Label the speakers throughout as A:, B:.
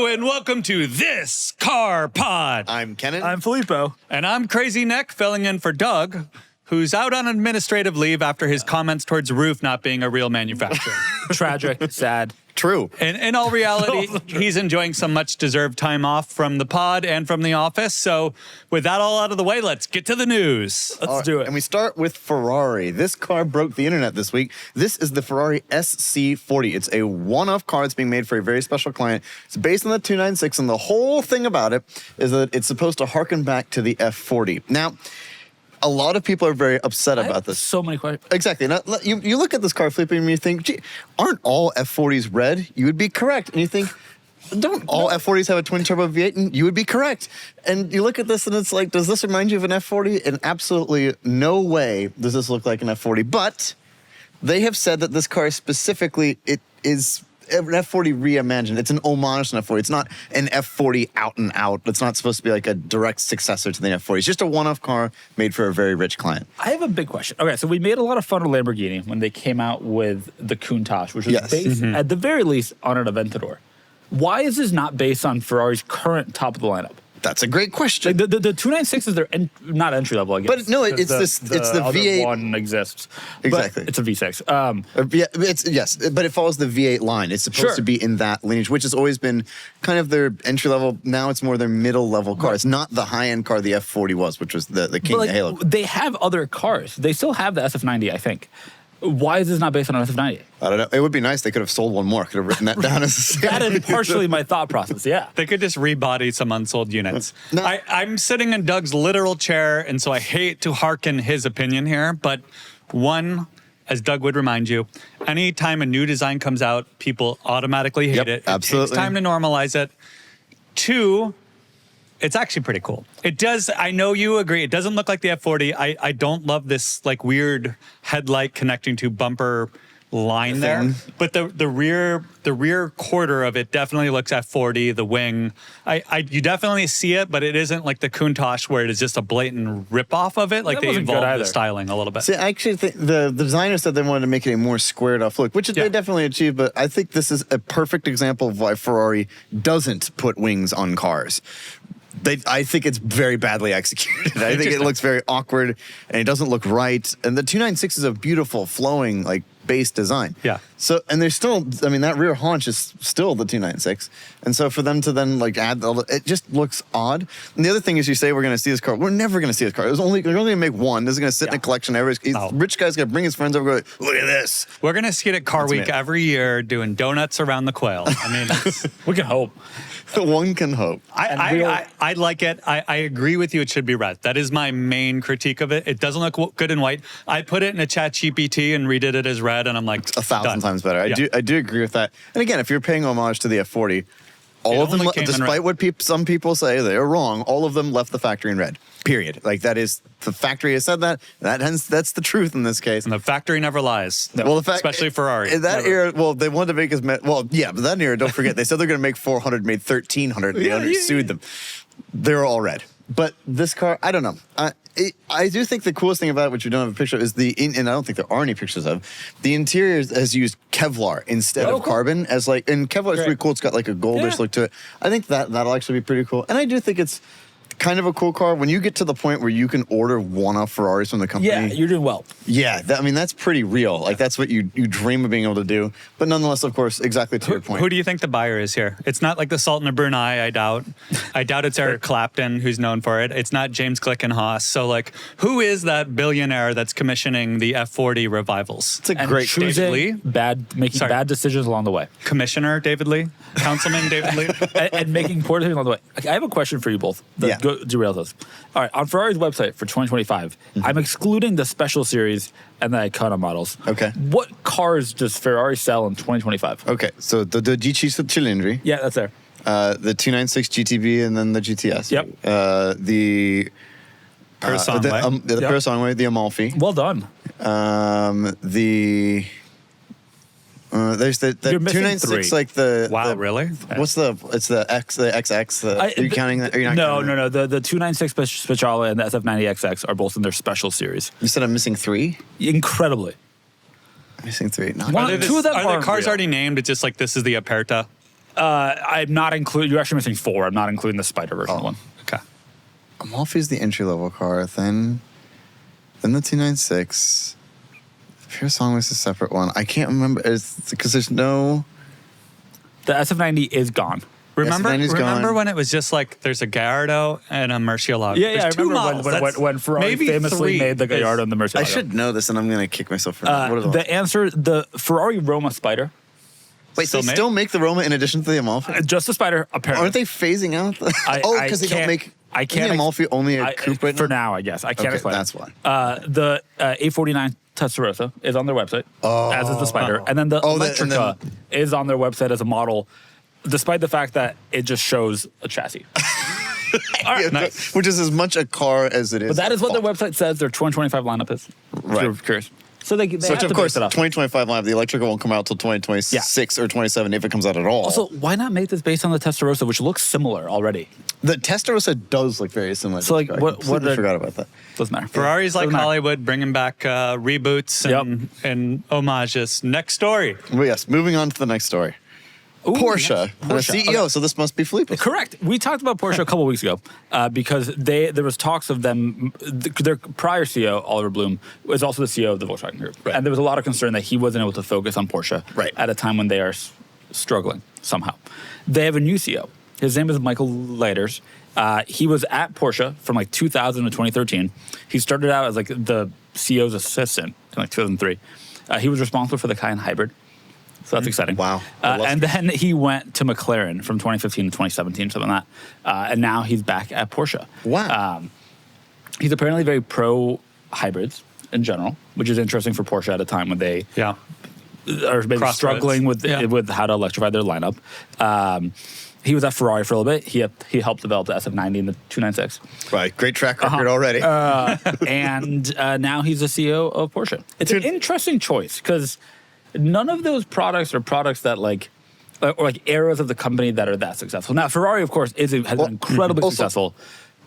A: and welcome to This Car Pod.
B: I'm Kennan.
C: I'm Filippo.
A: And I'm Crazy Nick, filling in for Doug, who's out on administrative leave after his comments towards Roof not being a real manufacturer.
C: Tragic, sad.
B: True.
A: In all reality, he's enjoying some much-deserved time off from the pod and from the office. So with that all out of the way, let's get to the news.
C: Let's do it.
B: And we start with Ferrari. This car broke the internet this week. This is the Ferrari SC40. It's a one-off car that's being made for a very special client. It's based on the 296, and the whole thing about it is that it's supposed to harken back to the F40. Now, a lot of people are very upset about this.
C: So many questions.
B: Exactly. Now, you look at this car, Filippo, and you think, gee, aren't all F40s red? You would be correct. And you think, don't all F40s have a twin-turbo V8? And you would be correct. And you look at this, and it's like, does this remind you of an F40? In absolutely no way does this look like an F40. But they have said that this car specifically, it is an F40 reimagined. It's an homage to an F40. It's not an F40 out and out. It's not supposed to be like a direct successor to the F40. It's just a one-off car made for a very rich client.
C: I have a big question. Okay, so we made a lot of fun of Lamborghini when they came out with the Countach, which was based, at the very least, on an Aventador. Why is this not based on Ferrari's current top of the lineup?
B: That's a great question.
C: Like the 296 is their not entry level, I guess.
B: But no, it's the
C: other
B: V8
C: one exists.
B: Exactly.
C: But it's a V6.
B: Yes, but it follows the V8 line. It's supposed to be in that lineage, which has always been kind of their entry level. Now it's more their middle level car. It's not the high end car the F40 was, which was the King of the Halo.
C: They have other cars. They still have the SF90, I think. Why is this not based on an SF90?
B: I don't know. It would be nice. They could have sold one more. Could have written that down as a
C: That is partially my thought process, yeah.
A: They could just rebody some unsold units.
B: No.
A: I'm sitting in Doug's literal chair, and so I hate to hearken his opinion here, but one, as Doug would remind you, anytime a new design comes out, people automatically hate it.
B: Absolutely.
A: It takes time to normalize it. Two, it's actually pretty cool. It does, I know you agree, it doesn't look like the F40. I don't love this like weird headlight connecting to bumper line there. But the rear quarter of it definitely looks F40, the wing. You definitely see it, but it isn't like the Countach where it is just a blatant ripoff of it. Like
C: That
A: they
C: wasn't good
A: evolved
C: either.
A: the styling a little bit.
B: See, I actually think the designer said they wanted to make it a more squared off look, which they definitely achieved, but I think this is a perfect example of why Ferrari doesn't put wings on cars. I think it's very badly executed. I think it looks very awkward, and it doesn't look right. And the 296 is a beautiful, flowing, like, base design.
A: Yeah.
B: So, and there's still, I mean, that rear haunch is still the 296. And so for them to then, like, add, it just looks odd. And the other thing is you say we're going to see this car. We're never going to see this car. We're only going to make one. This is going to sit in a collection. Rich guy's going to bring his friends over and go, look at this.
A: We're going to see it at Car Week every year doing donuts around the quail. I mean,
C: We can hope.
B: One can hope.
A: I like it. I agree with you. It should be red. That is my main critique of it. It doesn't look good in white. I put it in a chat GPT and redid it as red, and I'm like,
B: 1,000 times better.
A: Yeah.
B: I do agree with that. And again, if you're paying homage to the F40, all of them, despite what some people say, they're wrong. All of them left the factory in red. Period. Like that is the factory has said that. That's the truth in this case.
A: And the factory never lies.
B: Well, the fact,
A: especially Ferrari.
B: In that era, well, they wanted to make us. Well, yeah, but that era, don't forget, they said they're going to make 400, made 1,300. And the owners sued them. They were all red. But this car, I don't know. I do think the coolest thing about it, which we don't have a picture of, is and I don't think there are any pictures of, the interior has used Kevlar instead of carbon as like, and Kevlar is pretty cool. It's got like a goldish look to it. I think that'll actually be pretty cool. And I do think it's kind of a cool car. When you get to the point where you can order one-off Ferraris from the company.
C: Yeah, you're doing well.
B: Yeah, I mean, that's pretty real. Like, that's what you dream of being able to do. But nonetheless, of course, exactly to your point.
A: Who do you think the buyer is here? It's not like the Sultan of Brunei, I doubt. I doubt it's Eric Clapton, who's known for it. It's not James Glickenhaus. So, like, who is that billionaire that's commissioning the F40 revivals?
B: It's a great
C: choosing
A: Lee?
C: making bad decisions along the way.
A: Commissioner David Lee? Councilman David Lee?
C: and making poor decisions along the way. Okay, I have a question for you both. Derails us. All right, on Ferrari's website for 2025, I'm excluding the Special Series and the Icona models.
B: Okay.
C: What cars does Ferrari sell in 2025?
B: Okay, so the GT Cilindri.
C: Yeah, that's there.
B: The 296 GTB and then the GTS.
C: Yep.
B: The
A: Persongway.
B: The Persongway, the Amalfi.
C: Well done.
B: There's the
C: You're missing
B: 296,
C: three.
B: like the.
A: Wow, really?
B: What's it's the XX. Are you counting that? Are you not counting that?
C: No. The 296 Speciale and the SF90XX are both in their Special Series.
B: You said I'm missing 3?
C: Incredibly.
B: Missing 3. No.
C: Two of them
A: are the
C: aren't
A: cars
C: real.
A: already named? It's just like this is the Aperta.
C: I'm not including. You're actually missing 4. I'm not including the Spider version one.
A: Okay.
B: Amalfi's the entry level car. Then the 296. Pure Song was a separate one. I can't remember. Because there's no.
C: The SF90 is gone.
A: Remember when it was just like there's a Gallardo and a Murcielago?
C: Yeah,
A: There's
C: I
A: two
C: remember
A: models.
C: when Ferrari
A: maybe
C: famously
A: 3
C: made the Gallardo and the Murcielago.
B: I should know this, and I'm going to kick myself for that. What are
C: The answer, the Ferrari Roma Spider.
B: Wait,
A: Still
B: they
A: made?
B: still make the Roma in addition to the Amalfi?
C: Just the Spider, apparently.
B: Aren't they phasing out? Because they don't make.
C: I can't.
B: Isn't the Amalfi only a coupe right now?
C: For now, I guess. I can't
B: Okay,
C: explain.
B: that's why.
C: The A49 Testarossa is on their website, as is the Spider. And then the
B: Oh,
C: Electrica is on their website as a model, despite the fact that it just shows a chassis. All right,
B: Yeah,
C: nice.
B: Which is as much a car as it is.
C: But that is what their
B: a car.
C: website says their 2025 lineup is. If
B: Right.
C: you're curious. So they
B: So
C: have
B: of
C: to
B: course,
C: base it off.
B: 2025 lineup, the electrical won't come out till 2026 or 27 if it comes out at all.
C: Also, why not make this based on the Testarossa, which looks similar already?
B: the Testarossa does look very similar.
C: So,
B: to
C: like,
B: this car.
C: what
B: I completely
C: are-
B: forgot about that.
C: Doesn't matter.
A: Ferrari's like
C: Doesn't matter.
A: Hollywood, bringing back reboots and homages. Next story.
B: Well, yes, moving on to the next story.
C: Ooh,
B: Porsche,
C: yes.
B: the
C: Porsche.
B: CEO, so this must be Filippo.
C: Correct. We talked about Porsche a couple weeks ago because there was talks of them. Their prior CEO, Oliver Bloom, was also the CEO of the Volkswagen Group,
B: Right.
C: and there was a lot of concern that he wasn't able to focus on Porsche
B: Right.
C: at a time when they are struggling somehow. They have a new CEO. His name is Michael Leiters. He was at Porsche from like 2000 to 2013. He started out as like the CEO's assistant in like 2003. He was responsible for the Cayenne Hybrid. So that's exciting.
B: Wow.
C: And then he went to McLaren from 2015 to 2017, something like that. And now he's back at Porsche.
B: Wow.
C: He's apparently very pro hybrids in general, which is interesting for Porsche at a time when they
A: Yeah.
C: are maybe
A: Crossroads.
C: struggling with
A: Yeah.
C: with how to electrify their lineup. He was at Ferrari for a little bit. He helped develop the SF90 and the 296.
B: Right, great track record already.
C: And now he's the CEO of Porsche. It's an interesting choice because none of those products are products that like eras of the company that are that successful. Now Ferrari, of course, has been incredibly
B: also-
C: successful.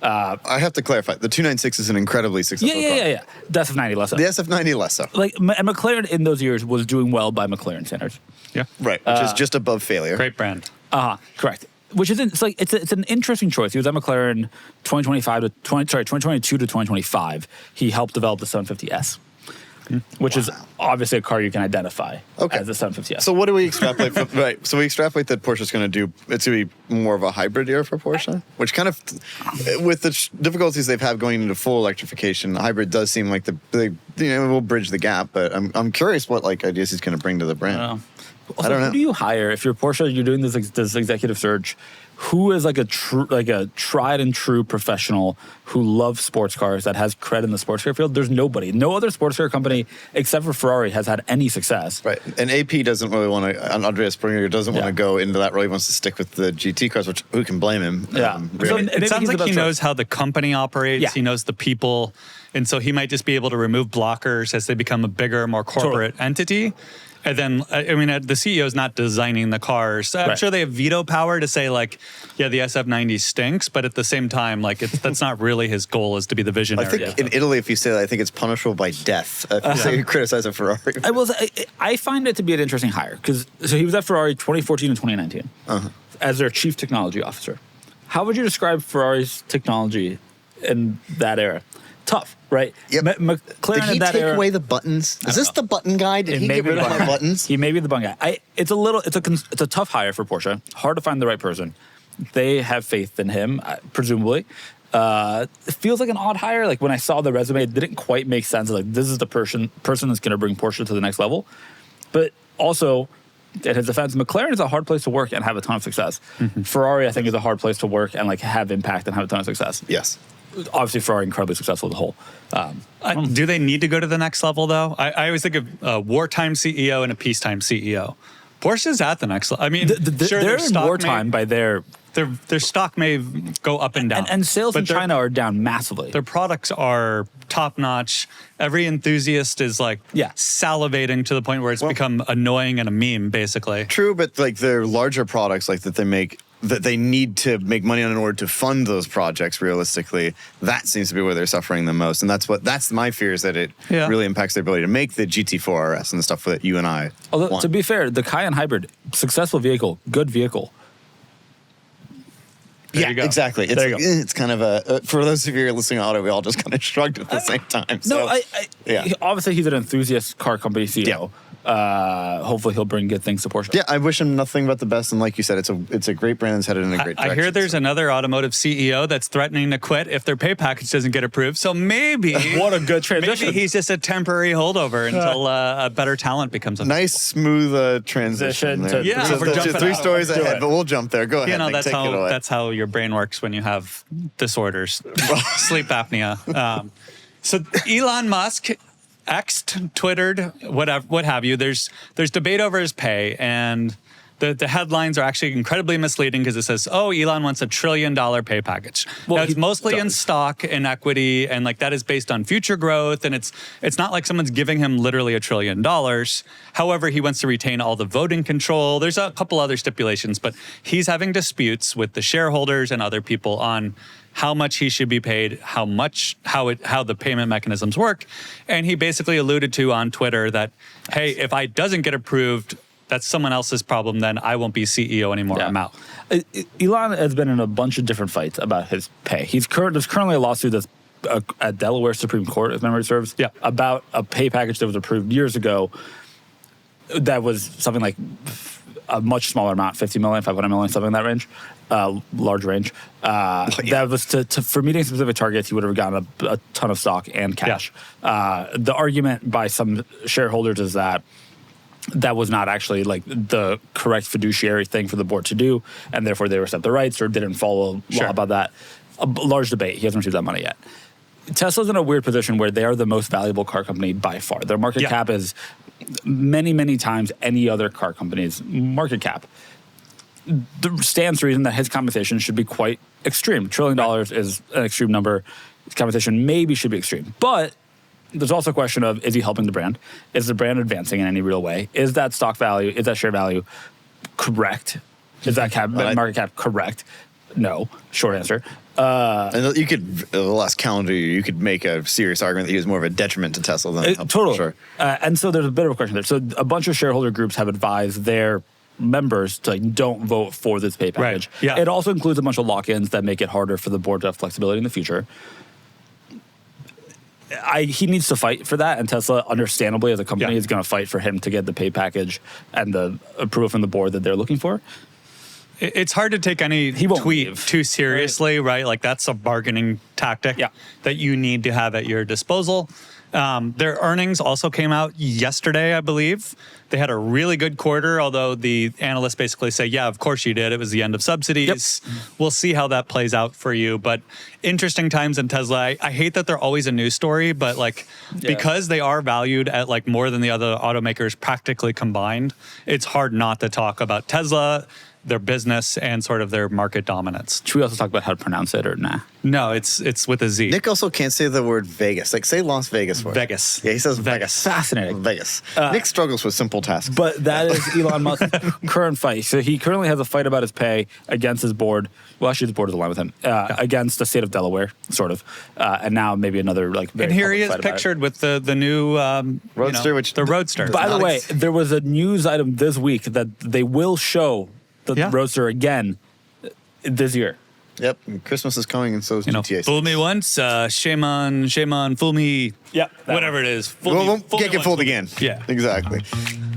B: I have to clarify, the 296 is an incredibly successful car.
C: Yeah. The SF90 less so.
B: The SF90 less so.
C: Like and McLaren in those years was doing well by McLaren standards.
A: Yeah.
B: Right, which is just above failure.
A: Great brand.
C: Correct. Which isn't. It's an interesting choice. He was at McLaren 2022 to 2025. He helped develop the 750S, which is obviously a car you can identify as the 750S.
B: So what do we extrapolate from, right, so we extrapolate that Porsche's going to do, it's going to be more of a hybrid year for Porsche, which kind of, with the difficulties they've had going into full electrification, hybrid does seem like will bridge the gap, but I'm curious what like ideas he's going to bring to the brand.
C: Also,
B: I don't know.
C: Who do you hire if you're Porsche? You're doing this executive search. Who is like a tried and true professional who loves sports cars that has cred in the sports car field? There's nobody. No other sports car company except for Ferrari has had any success.
B: Right, and AP doesn't really want to, Andreas Springer doesn't want to go into that role. He wants to stick with the GT cars, which who can blame him?
C: Yeah.
B: Really.
C: Maybe
A: It sounds
C: he's the
A: like
C: best
A: he
C: choice.
A: knows how the company operates.
C: Yeah.
A: He knows the people. And so he might just be able to remove blockers as they become a bigger, more corporate entity. And then, I mean, the CEO is not designing the cars. I'm sure they have veto power to say, like, yeah, the SF90 stinks. But at the same time, like, that's not really his goal, is to be the
B: I
A: visionary.
B: think in Italy, if you say that, I think it's punishable by death. If you say you criticize a Ferrari.
C: I find it to be an interesting hire because he was at Ferrari 2014 and 2019 as their chief technology officer. How would you describe Ferrari's technology in that era? Tough, right?
B: Yep.
C: McLaren
B: Did he
C: in that
B: take
C: era,
B: away the buttons? Is this the button guy? Did he get rid of my buttons?
C: He may be the button guy. It's a tough hire for Porsche. Hard to find the right person. They have faith in him, presumably. It feels like an odd hire. Like when I saw the resume, it didn't quite make sense. Like this is the person that's going to bring Porsche to the next level. But also, in his defense, McLaren is a hard place to work and have a ton of success. Ferrari, I think, is a hard place to work and like have impact and have a ton of success.
B: Yes.
C: Obviously, Ferrari incredibly successful as a whole.
A: Do they need to go to the next level, though? I always think of a wartime CEO and a peacetime CEO. Porsche's at the next level. I mean, sure,
C: they're
A: their
C: in
A: stock
C: wartime by their
A: their stock may go up and down.
C: and sales in
A: but their-
C: China are down massively.
A: Their products are top notch. Every enthusiast is like salivating to the point where it's become annoying and a meme, basically.
B: True, but like their larger products, like that they make, that they need to make money on in order to fund those projects realistically, that seems to be where they're suffering the most. And that's my fear, is that it really impacts their ability to make the GT4 RS and the stuff that you and I
C: Although,
B: want.
C: to be fair, the Cayenne Hybrid, successful vehicle, good vehicle.
A: There you go.
B: exactly. It's,
C: There you go.
B: it's kind of a, for those of you who are listening to auto, we all just kind of shrugged at the same time. So,
C: Obviously he's an enthusiast car company CEO. Hopefully he'll bring good things to Porsche.
B: Yeah, I wish him nothing but the best. And like you said, it's a great brand that's headed in a great direction.
A: I hear there's another automotive CEO that's threatening to quit if their pay package doesn't get approved. So maybe
C: What a good transition.
A: maybe he's just a temporary holdover until a better talent becomes available.
B: Nice, smooth transition there.
C: Yeah,
B: So
A: we're
B: there's
A: jumping
B: 3
A: out.
B: stories
C: Let's do
B: ahead,
C: it.
B: but we'll jump there. Go ahead,
A: You know,
B: Nick, take it away.
A: that's how your brain works when you have disorders, sleep apnea. So Elon Musk X'd, Twittered, what have you. There's debate over his pay, and the headlines are actually incredibly misleading because it says, "Oh, Elon wants $1 trillion pay package."
C: Well,
A: now, it's
C: he
A: mostly in
C: does.
A: stock and equity, and like that is based on future growth, and it's not like someone's giving him literally $1 trillion. However, he wants to retain all the voting control. There's a couple other stipulations, but he's having disputes with the shareholders and other people on how much he should be paid, how the payment mechanisms work. And he basically alluded to on Twitter that, hey, if I doesn't get approved, that's someone else's problem, then I won't be CEO anymore.
C: Yeah.
A: I'm out.
C: Elon has been in a bunch of different fights about his pay. There's currently a lawsuit that's at Delaware Supreme Court, if memory serves, about a pay package that was approved years ago that was something like a much smaller amount, 50 million, 500 million, something in that range, large range. That was for meeting specific targets, he would have gotten a ton of stock and cash. The argument by some shareholders is that was not actually like the correct fiduciary thing for the board to do, and therefore they resent the rights or didn't follow law about that. A large debate. He hasn't received that money yet. Tesla's in a weird position where they are the most valuable car company by far. Their market cap is many, many times any other car company's market cap. Stands to reason that his compensation should be quite extreme. $1 trillion is an extreme number. His compensation maybe should be extreme. But there's also a question of, is he helping the brand? Is the brand advancing in any real way? Is that stock value, is that share value correct? Is that market cap correct? No. Short answer.
B: And you could, the last calendar year, you could make a serious argument that he was more of a detriment to Tesla than a help.
C: Totally.
B: Sure.
C: And so there's a bit of a question there. So a bunch of shareholder groups have advised their members to don't vote for this pay package.
A: Right. Yeah.
C: It also includes a bunch of lock-ins that make it harder for the board to have flexibility in the future. He needs to fight for that, and Tesla, understandably, as a company, is going to fight for him to get the pay package and the approval from the board that they're looking for.
A: It's hard to take any tweet too seriously, right? Like that's a bargaining tactic that you need to have at your disposal. Their earnings also came out yesterday, I believe. They had a really good quarter, although the analysts basically say, yeah, of course you did. It was the end of subsidies. We'll see how that plays out for you. But interesting times in Tesla. I hate that they're always a news story, but like because they are valued at like more than the other automakers practically combined, it's hard not to talk about Tesla, their business, and sort of their market dominance.
C: Should we also talk about how to pronounce it or nah?
A: No, it's with a Z.
B: Nick also can't say the word Vegas. Like, say Las Vegas for it.
A: Vegas.
B: Yeah, he says Vegas.
C: Fascinating.
B: Vegas. Nick struggles with simple tasks.
C: But that is Elon Musk's current fight. So he currently has a fight about his pay against his board. Well, actually, his board is aligned with him. Against the state of Delaware, sort of. And now maybe another like. Very
A: and here he is
C: public fight
A: pictured with the new
B: Roadster,
A: the Roadster.
C: By the way, there was a news item this week that they will show the Roadster again this year.
B: Yep, and Christmas is coming, and so is GTA.
A: Fool me once, shame on, fool me.
C: Yeah,
A: whatever it is.
B: Can't get fooled again.
A: Yeah,
B: exactly.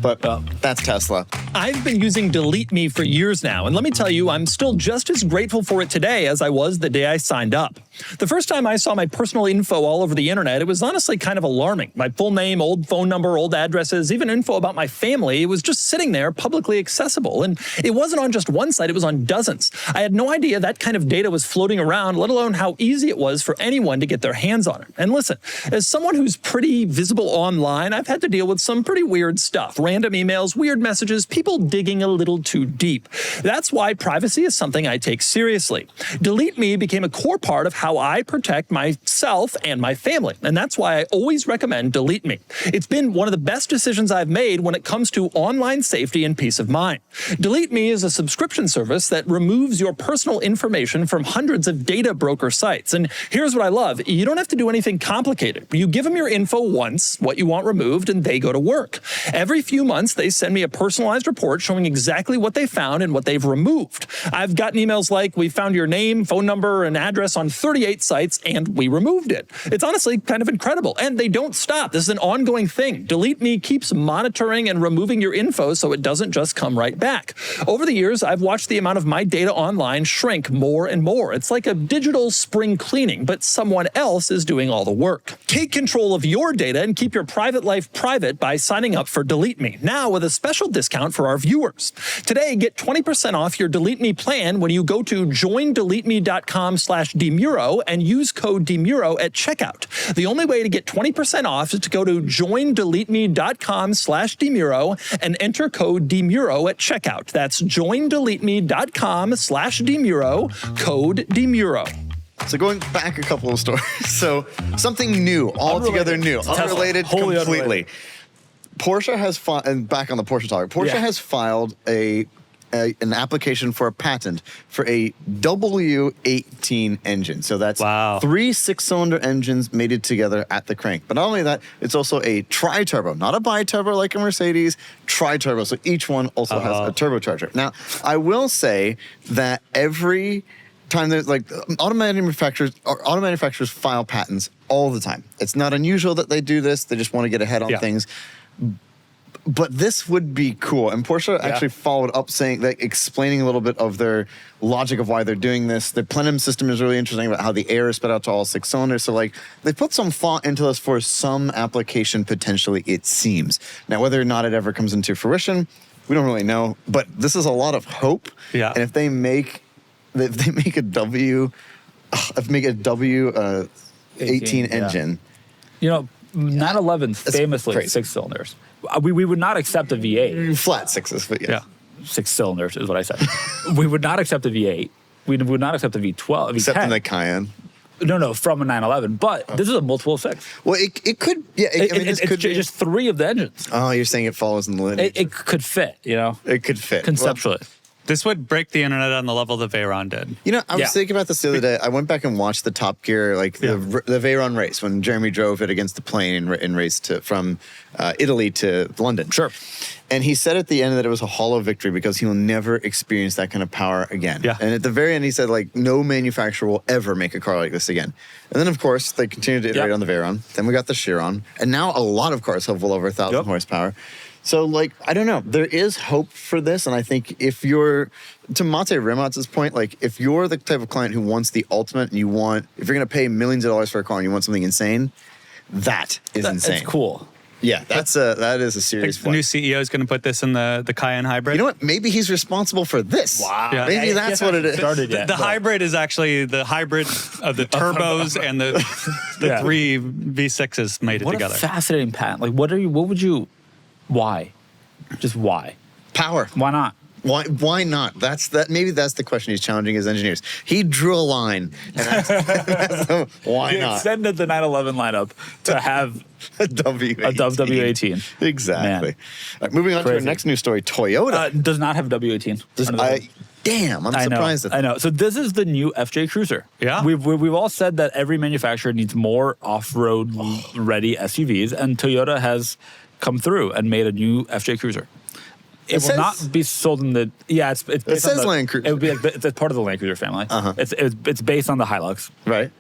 B: But that's Tesla.
D: I've been using Delete Me for years now, and let me tell you, I'm still just as grateful for it today as I was the day I signed up. The first time I saw my personal info all over the internet, it was honestly kind of alarming. My full name, old phone number, old addresses, even info about my family, it was just sitting there publicly accessible. And it wasn't on just one site, it was on dozens. I had no idea that kind of data was floating around, let alone how easy it was for anyone to get their hands on it. And listen, as someone who's pretty visible online, I've had to deal with some pretty weird stuff. Random emails, weird messages, people digging a little too deep. That's why privacy is something I take seriously. Delete Me became a core part of how I protect myself and my family. And that's why I always recommend Delete Me. It's been one of the best decisions I've made when it comes to online safety and peace of mind. Delete Me is a subscription service that removes your personal information from hundreds of data broker sites. And here's what I love. You don't have to do anything complicated. You give them your info once, what you want removed, and they go to work. Every few months, they send me a personalized report showing exactly what they found and what they've removed. I've gotten emails like, we found your name, phone number, and address on 38 sites, and we removed it. It's honestly kind of incredible. And they don't stop. This is an ongoing thing. Delete Me keeps monitoring and removing your info so it doesn't just come right back. Over the years, I've watched the amount of my data online shrink more and more. It's like a digital spring cleaning, but someone else is doing all the work. Take control of your data and keep your private life private by signing up for Delete Me, now with a special discount for our viewers. Today, get 20% off your Delete Me plan when you go to joindeleteme.com/DeMuro and use code DeMuro at checkout. The only way to get 20% off is to go to joindeleteme.com/DeMuro and enter code DeMuro at checkout. That's joindeleteme.com/DeMuro, code DeMuro.
B: So going back a couple of stories. So something new, altogether new, unrelated
C: Wholly
B: completely.
C: unrelated.
B: Porsche has filed, and back on the Porsche topic, Porsche has filed an application for a patent for a W18 engine. So that's
A: Wow.
B: 3 6-cylinder engines mated together at the crank. But not only that, it's also a tri-turbo, not a bi-turbo like a Mercedes, tri-turbo. So each one also has a turbocharger. Now, I will say that every time there's like auto manufacturers file patents all the time. It's not unusual that they do this. They just want to get ahead on things. But this would be cool. And Porsche actually followed up saying, like, explaining a little bit of their logic of why they're doing this. The plenum system is really interesting about how the air is spit out to all 6 cylinders. So, like, they put some thought into this for some application potentially, it seems. Now, whether or not it ever comes into fruition, we don't really know. But this is a lot of hope.
A: Yeah.
B: And if they make a W18 engine.
C: You know, 911's famously
B: crazy.
C: 6 cylinders. We would not accept a V8.
B: Flat sixes, but
A: Yeah.
C: 6 cylinders is what I said. We would not accept a V8. We would not accept a V12, a V10.
B: except in the Cayenne.
C: No, from a 911. But this is a multiple 6.
B: Well, it could, yeah. I mean, this
C: it's
B: could be.
C: just 3 of the engines.
B: Oh, you're saying it follows in the lineage.
C: It could fit, you know,
B: It could fit.
C: conceptually.
A: This would break the internet on the level that Veyron did.
B: You know, I was
C: Yeah.
B: thinking about this the other day. I went back and watched the Top Gear, like the Veyron race when Jeremy drove it against the plane and raced from Italy to London.
C: Sure.
B: And he said at the end that it was a hollow victory because he will never experience that kind of power again.
A: Yeah.
B: And at the very end, he said, like, no manufacturer will ever make a car like this again. And then, of course, they continued to iterate on the Veyron. Then we got the Chiron. And now a lot of cars have well over 1,000 horsepower. So, like, I don't know. There is hope for this. And I think if you're, to Mate Rimatz's point, like, if you're the type of client who wants the ultimate and you want, if you're going to pay millions of dollars for a car and you want something insane, that is insane.
C: It's cool.
B: Yeah, that is a serious
A: The new CEO is going to put this in the Cayenne hybrid.
B: You know what? Maybe he's responsible for this.
C: Wow.
A: Yeah.
B: Maybe that's what it is.
C: Started yet.
A: The hybrid is actually the hybrid of the turbos and the 3 V6s mated
C: What
A: together.
C: a fascinating patent. Like, why? Just why?
B: Power.
C: Why not?
B: Why not? Maybe that's the question he's challenging his engineers. He drew a line and asked them, why
C: He
B: not?
C: extended the 911 lineup to have
B: A W18.
C: a W18.
B: Exactly.
C: Man.
B: All right, moving on to our
C: Crazy.
B: next news story, Toyota.
C: Does not have W18.
B: Damn, I'm surprised at
C: I
B: that.
C: know. So this is the new FJ Cruiser.
A: Yeah.
C: We've all said that every manufacturer needs more off-road ready SUVs, and Toyota has come through and made a new FJ Cruiser. It will not be sold in the. Yeah, it's based
B: It says
C: on the,
B: Land Cruiser.
C: It would be like it's part of the Land Cruiser family. It's based on the Hilux.
B: Right?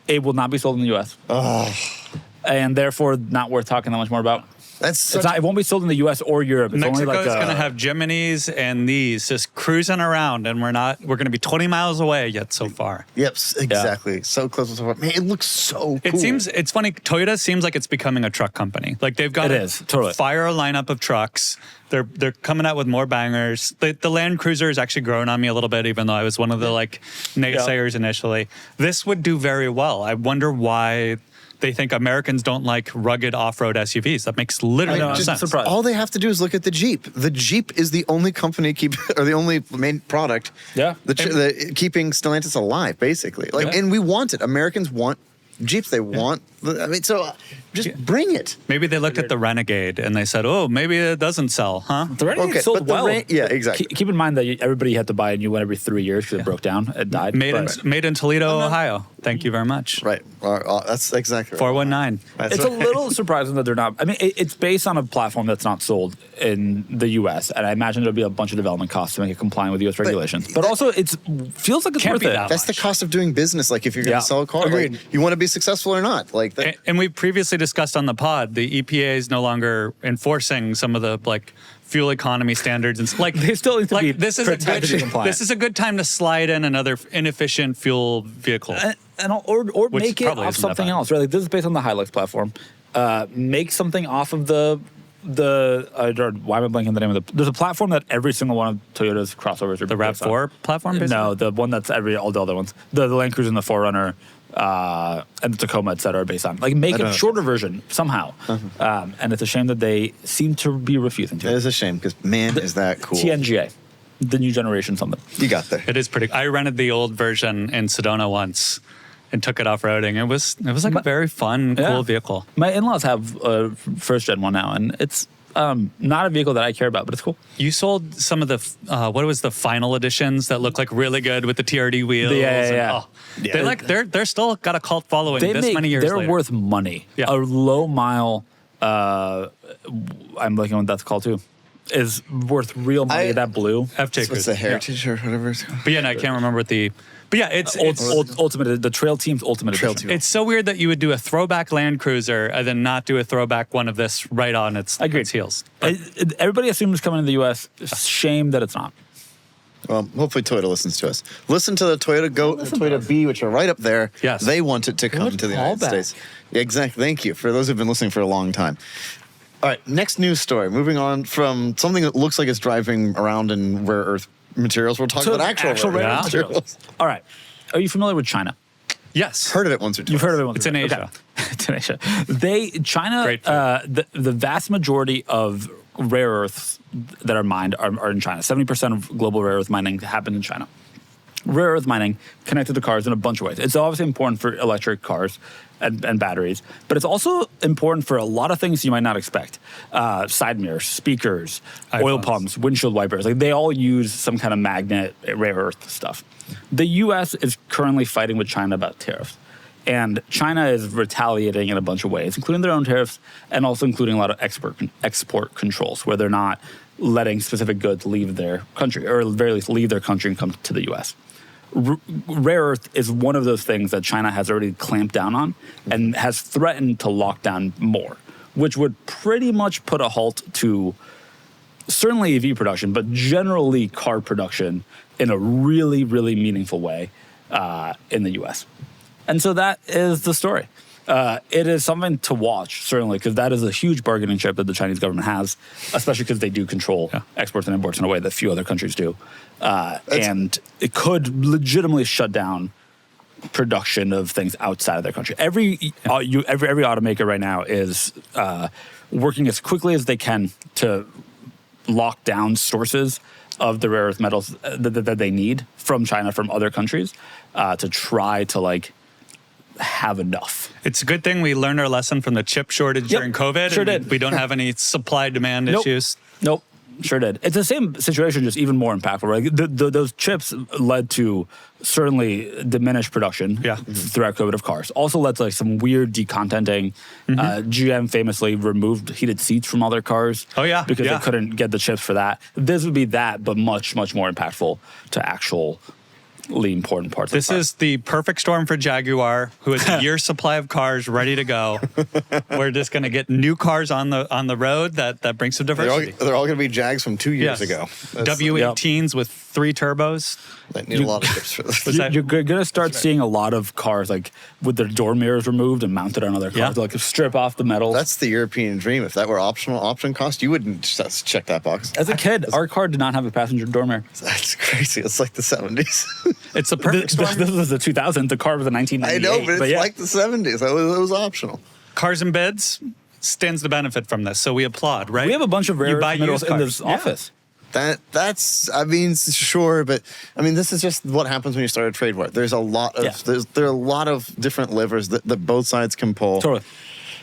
C: It will not be sold in the U.S. And therefore not worth talking that much more about.
B: That's
C: It won't be sold in the U.S. or Europe. It's
A: Mexico's
C: only like
A: going to have Jiminy's and these just cruising around, and we're going to be 20 miles away yet so far.
B: Yep, exactly. So close to so far. Man, it looks so cool.
A: It's funny, Toyota seems like it's becoming a truck company. Like they've got
C: It is, totally.
A: fire lineup of trucks. They're coming out with more bangers. The Land Cruiser is actually growing on me a little bit, even though I was one of the naysayers initially. This would do very well. I wonder why they think Americans don't like rugged off-road SUVs. That makes literally no sense.
C: Surprised.
B: All they have to do is look at the Jeep. The Jeep is the only company or the only main product.
C: Yeah.
B: Keeping Stellantis alive, basically. And we want it. Americans want Jeeps. They want I mean, so just bring it.
A: Maybe they looked at the Renegade and they said, "Oh, maybe it doesn't sell, huh?"
C: The Renegade
B: Okay,
C: sold
B: but the
C: well.
B: yeah, exactly.
C: Keep in mind that everybody had to buy a new one every 3 years because it broke down. It died.
A: Made in Toledo, Ohio. Thank you very much.
B: Right. That's exactly right.
A: 419.
B: That's
C: It's
B: right.
C: a little surprising that they're not. I mean, it's based on a platform that's not sold in the U.S., and I imagine there'll be a bunch of development costs to make it compliant with U.S. regulations. But also, it feels like it's
A: Can't
C: worth
A: be
C: it.
A: that
B: That's the cost of doing business. Like if you're going
C: Yeah.
B: to sell a car,
C: Agreed.
B: like, you want to be successful or not. Like that.
A: And we previously discussed on the pod, the EPA is no longer enforcing some of the like fuel economy standards and like
C: They still need to be
A: this is a
C: protected and
A: good
C: compliant.
A: this is a good time to slide in another inefficient fuel vehicle.
C: Or
A: Which
C: make it
A: probably
C: off
A: isn't that
C: something
A: bad.
C: else. Right? Like, this is based on the Hilux platform. Make something off of why am I blanking on the name of the? There's a platform that every single one of Toyota's crossovers are
A: The
C: based on.
A: RAV4 platform, basically?
C: No, the one that's all the other ones. The Land Cruiser and the 4Runner and the Tacoma, et cetera, are based on. Like, make a shorter version somehow. And it's a shame that they seem to be refusing
B: It
C: to.
B: is a shame because man, is that cool.
C: TNGA, the new generation something.
B: You got there.
A: It is pretty. I rented the old version in Sedona once and took it off roading. It was like a very fun,
C: Yeah.
A: cool vehicle.
C: My in-laws have a first gen one now, and it's not a vehicle that I care about, but it's cool.
A: You sold some of the what was the final editions that look like really good with the TRD wheels.
C: Yeah.
A: They're still got a cult following many years
C: they're
A: later.
C: worth money.
A: Yeah.
C: A low mile, I'm looking what that's called too, is worth real money. That blue.
A: FJ
B: What's
A: Cruise.
B: the Heritage or whatever it's called?
A: But yeah, no, I can't remember what the. But yeah, it's
C: Ultimate, the Trail Team's Ultimate
B: Trail
C: Edition.
B: Team.
A: it's so weird that you would do a throwback Land Cruiser and then not do a throwback one of this right on its heels.
C: Everybody assumes it's coming to the U.S. Shame that it's not.
B: Well, hopefully Toyota listens to us. Listen to the Toyota Goat and the Toyota B, which are right up there.
A: Yes.
B: They want it to come
C: Good
B: to the United
C: callback.
B: States. Yeah, exactly. Thank you for those who've been listening for a long time. All right, next news story. Moving on from something that looks like it's driving around in rare earth materials. We're talking about actual rare
C: rare
B: earth materials.
C: All right. Are you familiar with China?
A: Yes.
B: Heard of it once or twice.
C: You've heard of it once.
A: It's in
C: okay.
A: Asia.
C: It's in Asia. China,
A: Great food.
C: the vast majority of rare earths that are mined are in China. 70% of global rare earth mining happens in China. Rare earth mining connected to cars in a bunch of ways. It's obviously important for electric cars and batteries, but it's also important for a lot of things you might not expect. Side mirrors, speakers, oil
A: iPhones.
C: pumps, windshield wipers. Like, they all use some kind of magnet, rare earth stuff. The U.S. is currently fighting with China about tariffs. And China is retaliating in a bunch of ways, including their own tariffs and also including a lot of export controls, where they're not letting specific goods leave their country, or at the very least leave their country and come to the U.S. Rare earth is one of those things that China has already clamped down on and has threatened to lock down more, which would pretty much put a halt to certainly EV production, but generally car production in a really, really meaningful way in the U.S. And so that is the story. It is something to watch, certainly, because that is a huge bargaining chip that the Chinese government has, especially because they do control exports and imports in a way that few other countries do. And it could legitimately shut down production of things outside of their country. Every automaker right now is working as quickly as they can to lock down sources of the rare earth metals that they need from China, from other countries, to try to have enough.
A: It's a good thing we learned our lesson from the chip shortage during COVID.
C: Sure
A: and
C: did.
A: We don't have any supply demand issues.
C: Nope. Sure did. It's the same situation, just even more impactful, right? Those chips led to certainly diminished production throughout COVID of cars. Also led to some weird decontenting. GM famously removed heated seats from all their cars.
A: Oh, yeah.
C: Because
A: Yeah.
C: they couldn't get the chips for that. This would be that, but much, much more impactful to actually important parts
A: This
C: of the car.
A: is the perfect storm for Jaguar, who has a year's supply of cars ready to go. We're just going to get new cars on the road that brings some diversity.
B: They're all going to be Jags from 2 years ago.
A: W18s with 3 turbos.
B: They need a lot of chips for this.
A: Was that-
C: You're going to start seeing a lot of cars with their door mirrors removed and mounted on other cars,
A: Yeah.
C: strip off the metal.
B: That's the European dream. If that were option cost, you wouldn't just check that box.
C: As a kid, our car did not have a passenger door mirror.
B: That's crazy. It's like the 70s.
A: It's the perfect storm.
C: This was the 2000. The car was a 1998.
B: I know, but it's
C: yeah.
B: like the 70s. It was optional.
A: Cars and beds stands to benefit from this, so we applaud, right?
C: We have a bunch of rare
A: You buy
C: minerals
A: used
C: in
A: cars.
C: this office.
B: That's I mean, sure, but I mean, this is just what happens when you start a trade war. There's a lot of there are a lot of different levers that both sides can pull.
C: Totally.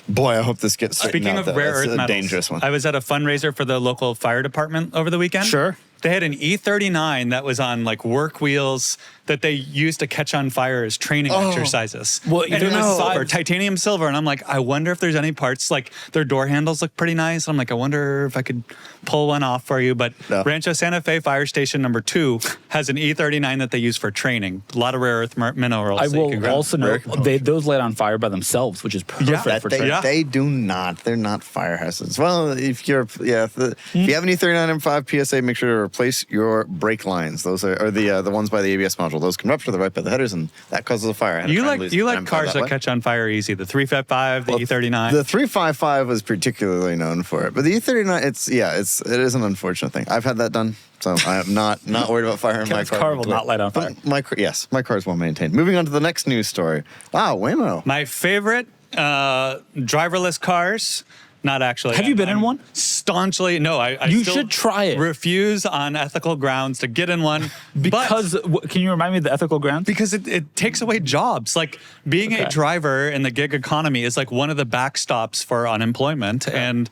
B: Boy, I hope this gets straightened
A: Speaking
B: out,
A: of
B: though.
A: rare
B: That's
A: earth
B: a
A: metals,
B: dangerous one.
A: I was at a fundraiser for the local fire department over the weekend.
C: Sure.
A: They had an E39 that was on like work wheels that they used to catch on fire as training exercises.
C: Well,
A: and it was
C: no.
A: silver, titanium silver. And I'm like, I wonder if there's any parts, like their door handles look pretty nice. I'm like, I wonder if I could pull one off for you. But
B: No.
A: Rancho Santa Fe Fire Station number 2 has an E39 that they use for training. A lot of rare earth minerals.
C: I
A: that you can
C: will
A: grab.
C: also note those light on fire by themselves, which is perfect
A: Yeah.
C: for
B: They,
C: training.
A: Yeah.
B: they do not. They're not fire hazards. Well, if you have an E39 M5 PSA, make sure to replace your brake lines. Those are the ones by the ABS module. Those can rupture right by the headers, and that causes a fire. I had a
A: You
B: friend
A: like
B: lose an M5
A: cars that
B: way.
A: catch on fire easy. The 355, the E39.
B: The 355 was particularly known for it, but the E39, it is an unfortunate thing. I've had that done, so I am not worried about fire in my
C: Kevin's
B: car.
C: car will not light on fire.
B: My car is well maintained. Moving on to the next news story. Wow, Waymo.
A: My favorite driverless cars. Not actually.
C: Have you been in one?
A: Staunchly, no. I
C: You
A: still
C: should try it.
A: Refuse on ethical grounds to get in one
C: Because,
A: but
C: can you remind me of the ethical grounds?
A: because it takes away jobs. Like being a driver in the gig economy is like one of the backstops for unemployment and.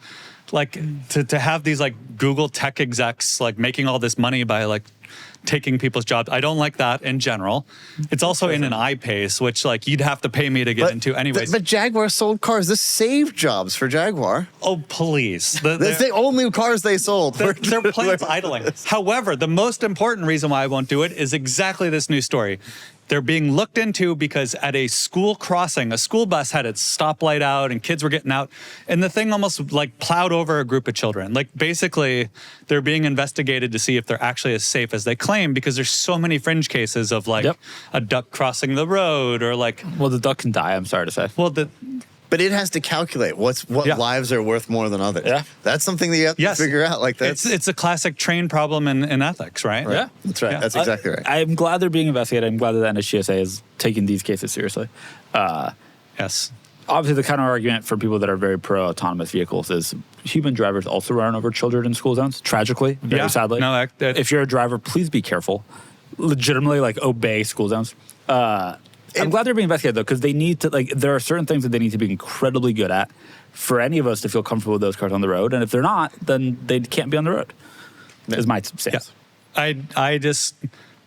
A: Like to have these like Google tech execs like making all this money by like taking people's jobs. I don't like that in general. It's also in an I-Pace, which like you'd have to pay me to get into anyways.
B: But Jaguar sold cars. This saved jobs for Jaguar.
A: Oh, please.
B: That's the only cars they sold.
A: Their planes idling. However, the most important reason why I won't do it is exactly this new story. They're being looked into because at a school crossing, a school bus had its stoplight out and kids were getting out, and the thing almost like plowed over a group of children. Like basically, they're being investigated to see if they're actually as safe as they claim because there's so many fringe cases of like a duck crossing the road or like.
C: Well, the duck can die, I'm sorry to say.
A: Well,
B: But it has to calculate what lives are worth more than others.
C: Yeah.
B: That's something that you have to figure out. Like that's
A: it's a classic train problem in ethics, right?
C: Yeah.
B: That's right.
A: Yeah.
B: That's exactly right.
C: I'm glad they're being investigated. I'm glad that the NHTSA is taking these cases seriously.
A: Yes.
C: Obviously, the counter argument for people that are very pro autonomous vehicles is human drivers also run over children in school zones. Tragically, very sadly.
A: No,
C: if you're a driver, please be careful. Legitimately, like obey school zones. I'm glad they're being investigated though, because they need to there are certain things that they need to be incredibly good at for any of us to feel comfortable with those cars on the road. And if they're not, then they can't be on the road. Is my stance.
A: Yeah. I just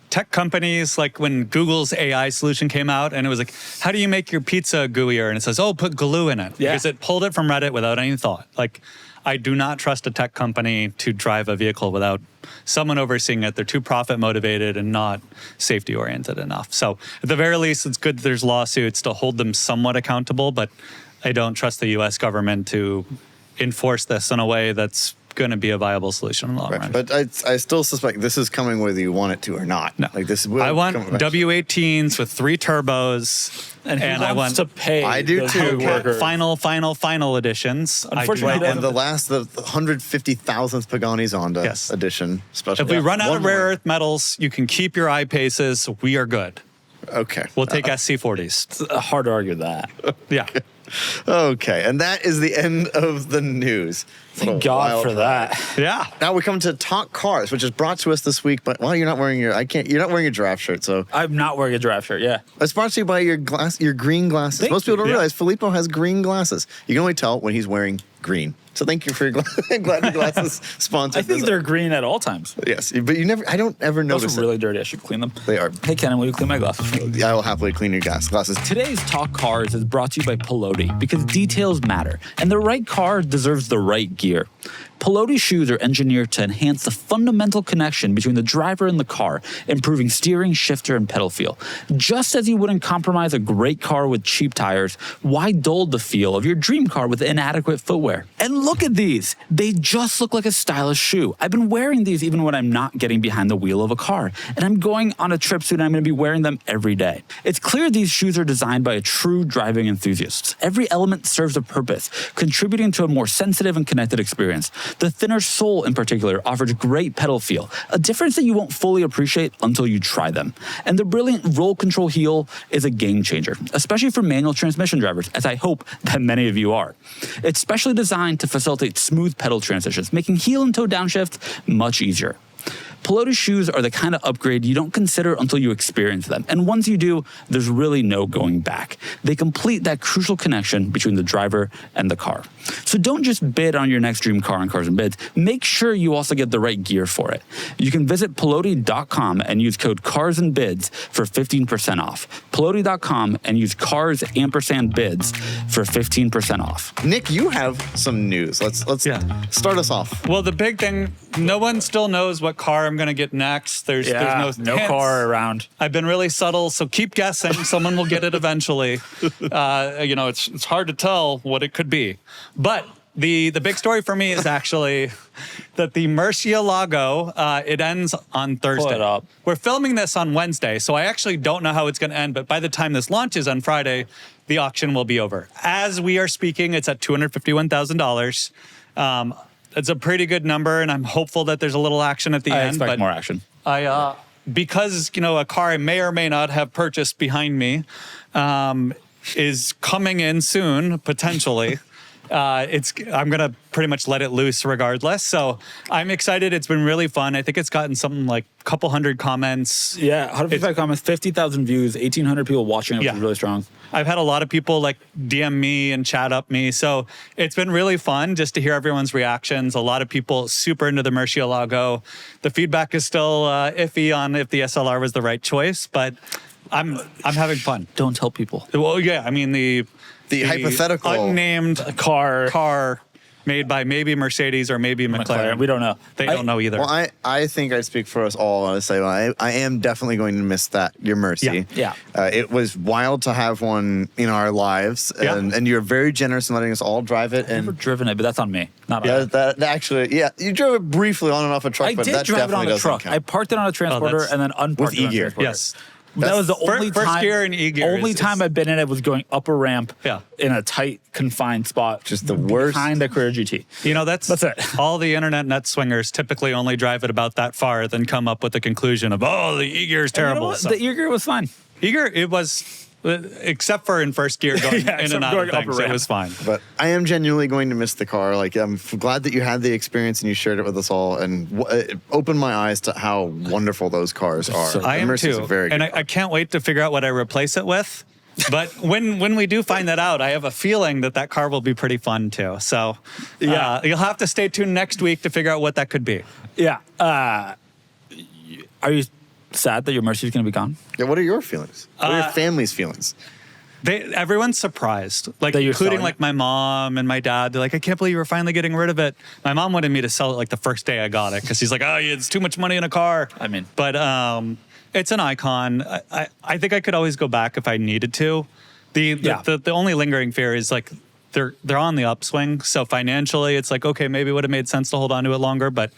A: tech companies, like when Google's AI solution came out and it was like, how do you make your pizza gooier? And it says, oh, put glue in it.
C: Yeah.
A: Because it pulled it from Reddit without any thought. Like, I do not trust a tech company to drive a vehicle without someone overseeing it. They're too profit motivated and not safety oriented enough. So at the very least, it's good that there's lawsuits to hold them somewhat accountable, but I don't trust the US government to enforce this in a way that's going to be a viable solution in the long run.
B: But I still suspect this is coming whether you want it to or not.
A: No.
B: Like this will
A: I want
B: come eventually.
A: W18s with 3 turbos.
C: And
A: I want
C: to pay.
B: I do
C: those
B: too.
C: gig workers.
A: final editions.
C: Unfortunately,
A: I do not
B: And
A: want
B: the 150,000th Pagani Zonda
A: Yes.
B: edition special.
A: If we run out
B: One
A: of rare
B: more.
A: earth metals, you can keep your I-Paces. We are good.
B: Okay.
A: We'll take SC40s.
C: It's hard to argue that.
A: Yeah.
B: Okay. And that is the end of the news. What a
C: Thank God
B: wild
C: for
B: ride.
C: that.
A: Yeah.
B: Now we come to Talk Cars, which is brought to us this week. But you're not wearing you're not wearing a giraffe shirt, so
C: I'm not wearing a draft shirt. Yeah.
B: it's brought to you by your green glasses.
C: Thank
B: Most people don't
A: you.
B: realize Filippo has green glasses. You can only tell when he's wearing green. So thank you for your glad your glasses sponsored.
C: I think
B: this.
C: they're green at all times.
B: Yes, but you never. I don't ever
C: Those
B: notice
C: are really dirty. I should clean them.
B: They are.
C: Hey, Kennan, will you clean my glasses?
B: I will happily clean your glasses.
C: Today's Talk Cars is brought to you by Pelote because details matter, and the right car deserves the right gear. Pelote shoes are engineered to enhance the fundamental connection between the driver and the car, improving steering, shifter, and pedal feel. Just as you wouldn't compromise a great car with cheap tires, why dull the feel of your dream car with inadequate footwear? And look at these. They just look like a stylish shoe. I've been wearing these even when I'm not getting behind the wheel of a car, and I'm going on a trip soon and I'm going to be wearing them every day. It's clear these shoes are designed by a true driving enthusiast. Every element serves a purpose, contributing to a more sensitive and connected experience. The thinner sole in particular offers great pedal feel, a difference that you won't fully appreciate until you try them. And the brilliant roll control heel is a game changer, especially for manual transmission drivers, as I hope that many of you are. It's specially designed to facilitate smooth pedal transitions, making heel and toe downshift much easier. Pelote shoes are the kind of upgrade you don't consider until you experience them. And once you do, there's really no going back. They complete that crucial connection between the driver and the car. So don't just bid on your next dream car on Cars and Bids. Make sure you also get the right gear for it. You can visit pelote.com and use code CarsandBids for 15% off. Pelote.com and use cars&bids for 15% off.
B: Nick, you have some news. Let's start us off.
A: Well, the big thing, no one still knows what car I'm going to get next. There's no hints.
C: car around.
A: I've been really subtle, so keep guessing. Someone will get it eventually. It's hard to tell what it could be. But the big story for me is actually that the Murcielago, it ends on Thursday.
C: Pull it up.
A: We're filming this on Wednesday, so I actually don't know how it's going to end. But by the time this launches on Friday, the auction will be over. As we are speaking, it's at $251,000. It's a pretty good number, and I'm hopeful that there's a little action at the
C: I
A: end.
C: expect
A: but
C: more action.
A: Because a car I may or may not have purchased behind me is coming in soon, potentially. I'm gonna pretty much let it loose regardless. So I'm excited. It's been really fun. I think it's gotten something like a couple hundred comments.
C: Yeah, 155 comments, 50,000 views, 1,800 people watching it, which is really strong.
A: I've had a lot of people like DM me and chat up me. So it's been really fun just to hear everyone's reactions. A lot of people super into the Murcielago. The feedback is still iffy on if the SLR was the right choice, but I'm having fun.
C: Don't tell people.
A: Well, yeah, I mean the
B: hypothetical
A: unnamed car made by maybe Mercedes or maybe McLaren.
C: We don't know.
A: They don't know either.
B: Well, I think I speak for us all. I say I am definitely going to miss your Mercy.
C: Yeah.
B: It was wild to have one in our lives,
A: Yeah.
B: and you're very generous in letting us all drive it.
C: I've never driven it, but that's on me. Not on
B: Yeah,
C: you.
B: that actually, you drove it briefly on and off a truck,
C: I
B: but
C: did
B: that
C: drive it
B: definitely
C: on a
B: doesn't
C: truck.
B: count.
C: I parked it on a transporter
A: that's-
C: and then unparked
B: with
C: it on a
B: E-gear.
C: transporter.
A: Yes.
C: That was the only
A: First
C: time.
A: gear and E-gear
C: Only
A: is-
C: time I've been in it was going up a ramp
A: Yeah.
C: in a tight, confined spot.
B: Just the worst.
C: Behind a Carrera GT.
A: That's
C: it.
A: All the internet net swingers typically only drive it about that far, then come up with the conclusion of, the E-gear is
C: You know
A: terrible.
C: what?
A: So,
C: The E-gear was fine.
A: E-gear, it was, except for in first gear going
C: Yeah,
A: in
C: except
A: and out
C: going
A: of
C: up a
A: things, it
C: ramp.
A: was fine.
B: But I am genuinely going to miss the car. Like, I'm glad that you had the experience and you shared it with us all, and it opened my eyes to how wonderful those cars are.
C: So-
A: I
B: The
A: am
B: Mercy's
A: too.
B: a very
A: And
B: good
A: I can't wait to figure out what I replace it with. But when we do find that out, I have a feeling that car will be pretty fun too. So you'll have to stay tuned next week to figure out what that could be.
C: Yeah. Are you sad that your Mercy is going to be gone?
B: Yeah, what are your feelings? What are your family's feelings?
A: Everyone's surprised, like
C: That you're
A: including
C: selling
A: like
C: it?
A: my mom and my dad. They're like, I can't believe you're finally getting rid of it. My mom wanted me to sell it like the first day I got it because she's like, it's too much money in a car.
C: I mean.
A: But it's an icon. I think I could always go back if I needed to. The only lingering fear is like they're on the upswing. So financially, it's like, okay, maybe it would have made sense to hold on to it longer, but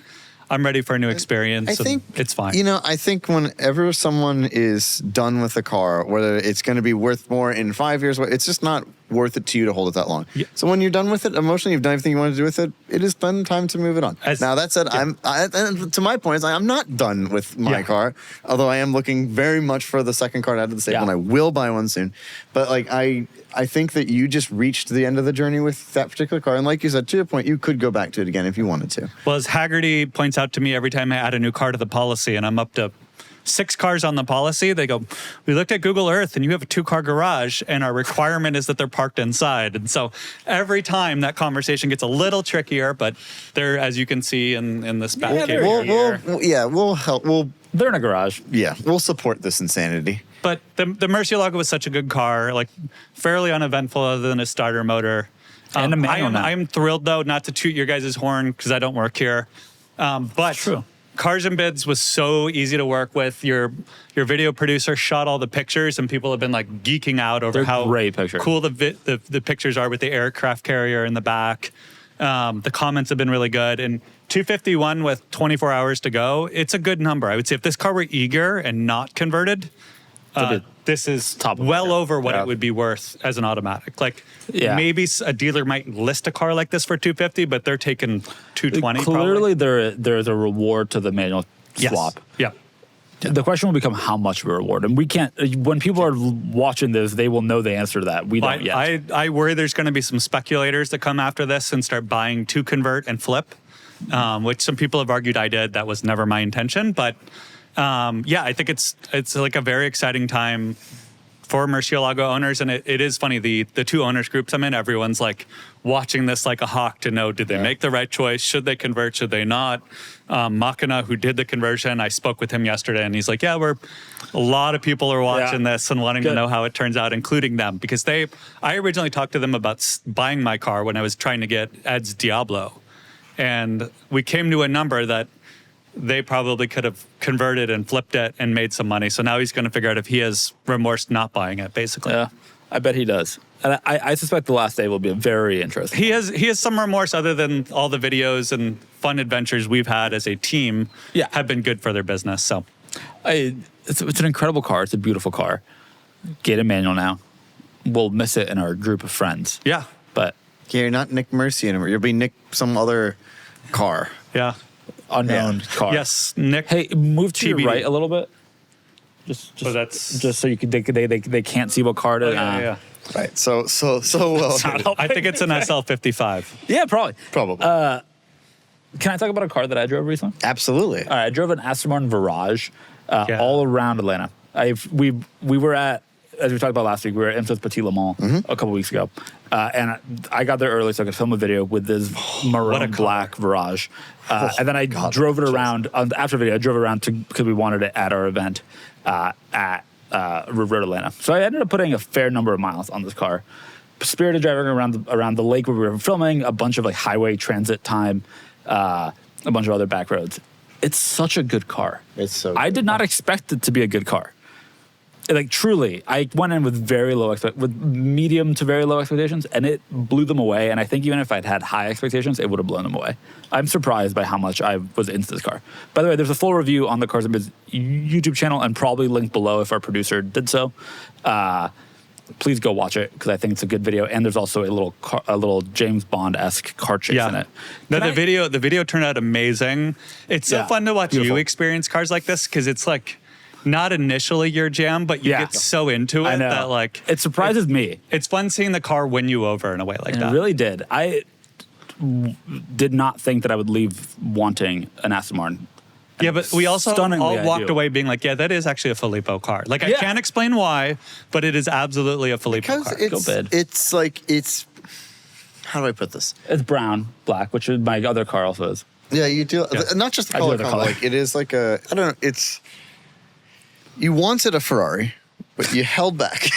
A: I'm ready for a new experience.
B: I think
A: it's fine.
B: I think whenever someone is done with a car, whether it's going to be worth more in 5 years, it's just not worth it to you to hold it that long.
A: Yeah.
B: So when you're done with it emotionally, you've done everything you want to do with it, it is then time to move it on. Now that said, and to my point, I'm not done with my car, although I am looking very much for the second car out of the stable, and I will buy one soon. But like I think that you just reached the end of the journey with that particular car, and like you said, to your point, you could go back to it again if you wanted to.
A: Well, as Haggerty points out to me every time I add a new car to the policy, and I'm up to 6 cars on the policy, they go, we looked at Google Earth and you have a 2-car garage and our requirement is that they're parked inside. And so every time that conversation gets a little trickier, but they're, as you can see in this back
C: they're
A: here.
B: We'll help.
C: They're in a garage.
B: We'll support this insanity.
A: But the Murcielago was such a good car, like fairly uneventful other than a starter motor.
C: And a manual now.
A: I'm thrilled though, not to toot your guys' horn because I don't work here. But
C: true.
A: Cars and Bids was so easy to work with. Your video producer shot all the pictures, and people have been like geeking out over
C: They're
A: how
C: great pictures.
A: cool the pictures are with the aircraft carrier in the back. The comments have been really good, and 251 with 24 hours to go. It's a good number. I would say if this car were eager and not converted, this is
C: Top of
A: well
C: the
A: over what
B: Yeah.
A: it would be worth as an automatic. Like
C: Yeah.
A: maybe a dealer might list a car like this for 250, but they're taking 220.
C: Clearly, there is a reward to the manual swap.
A: Yeah.
C: The question will become how much of a reward. And we can't, when people are watching this, they will know the answer to that. We don't yet.
A: I worry there's going to be some speculators that come after this and start buying to convert and flip, which some people have argued I did. That was never my intention. But yeah, I think it's like a very exciting time for Murcielago owners. And it is funny, the two owners groups I'm in, everyone's like watching this like a hawk to know, did they make the right choice? Should they convert? Should they not? Makina, who did the conversion, I spoke with him yesterday and he's like, yeah, a lot of people are watching this and wanting to know how it turns out, including them, because I originally talked to them about buying my car when I was trying to get Ed's Diablo. And we came to a number that they probably could have converted and flipped it and made some money. So now he's going to figure out if he has remorse not buying it, basically.
C: Yeah, I bet he does. And I suspect the last day will be very interesting.
A: He has some remorse, other than all the videos and fun adventures we've had as a team have been good for their business. So
C: it's an incredible car. It's a beautiful car. Get a manual now. We'll miss it in our group of friends.
A: Yeah.
C: But
B: Yeah, you're not Nick Mercy anymore. You'll be Nick some other car.
A: yeah.
C: unknown car.
A: Yes, Nick.
C: Hey, move to
A: TBD.
C: your right a little bit. Just so you can they can't see what car it is.
A: Yeah.
B: Right. So well.
A: I think it's an SL55.
C: Yeah, probably.
B: Probably.
C: Can I talk about a car that I drove recently?
B: Absolutely.
C: All right, I drove an Aston Martin Virage all around Atlanta. We were at, as we talked about last week, we were at IMSA's Petit Le Mans a couple weeks ago. And I got there early so I could film a video with this maroon black Virage. And then I drove it around, after the video, I drove it around because we wanted it at our event at Road Atlanta. So I ended up putting a fair number of miles on this car. Spirited driving around the lake where we were filming, a bunch of like highway transit time, a bunch of other back roads. It's such a good car.
B: It's so
C: I did not expect it to be a good car. Like truly, I went in with with medium to very low expectations, and it blew them away. And I think even if I'd had high expectations, it would have blown them away. I'm surprised by how much I was into this car. By the way, there's a full review on the Cars and Biz YouTube channel, and probably linked below if our producer did so. Please go watch it because I think it's a good video. And there's also a little James Bond-esque car chase in it.
A: No, the video turned out amazing. It's so fun to watch you experience cars like this because it's like not initially your jam, but you get so into it that like
C: it surprises me.
A: It's fun seeing the car win you over in a way like that.
C: It really did. I did not think that I would leave wanting an Aston Martin.
A: Yeah, but we also all walked
C: do.
A: away being like, yeah, that is actually a Filippo car. Like, I can't explain why, but it is absolutely a Filippo car.
B: It's how do I put this?
C: It's brown, black, which is my other car also is.
B: Yeah, you do.
A: Yeah.
B: Not just the color. Like it is like a. I don't know. It's. You wanted a Ferrari, but you held back.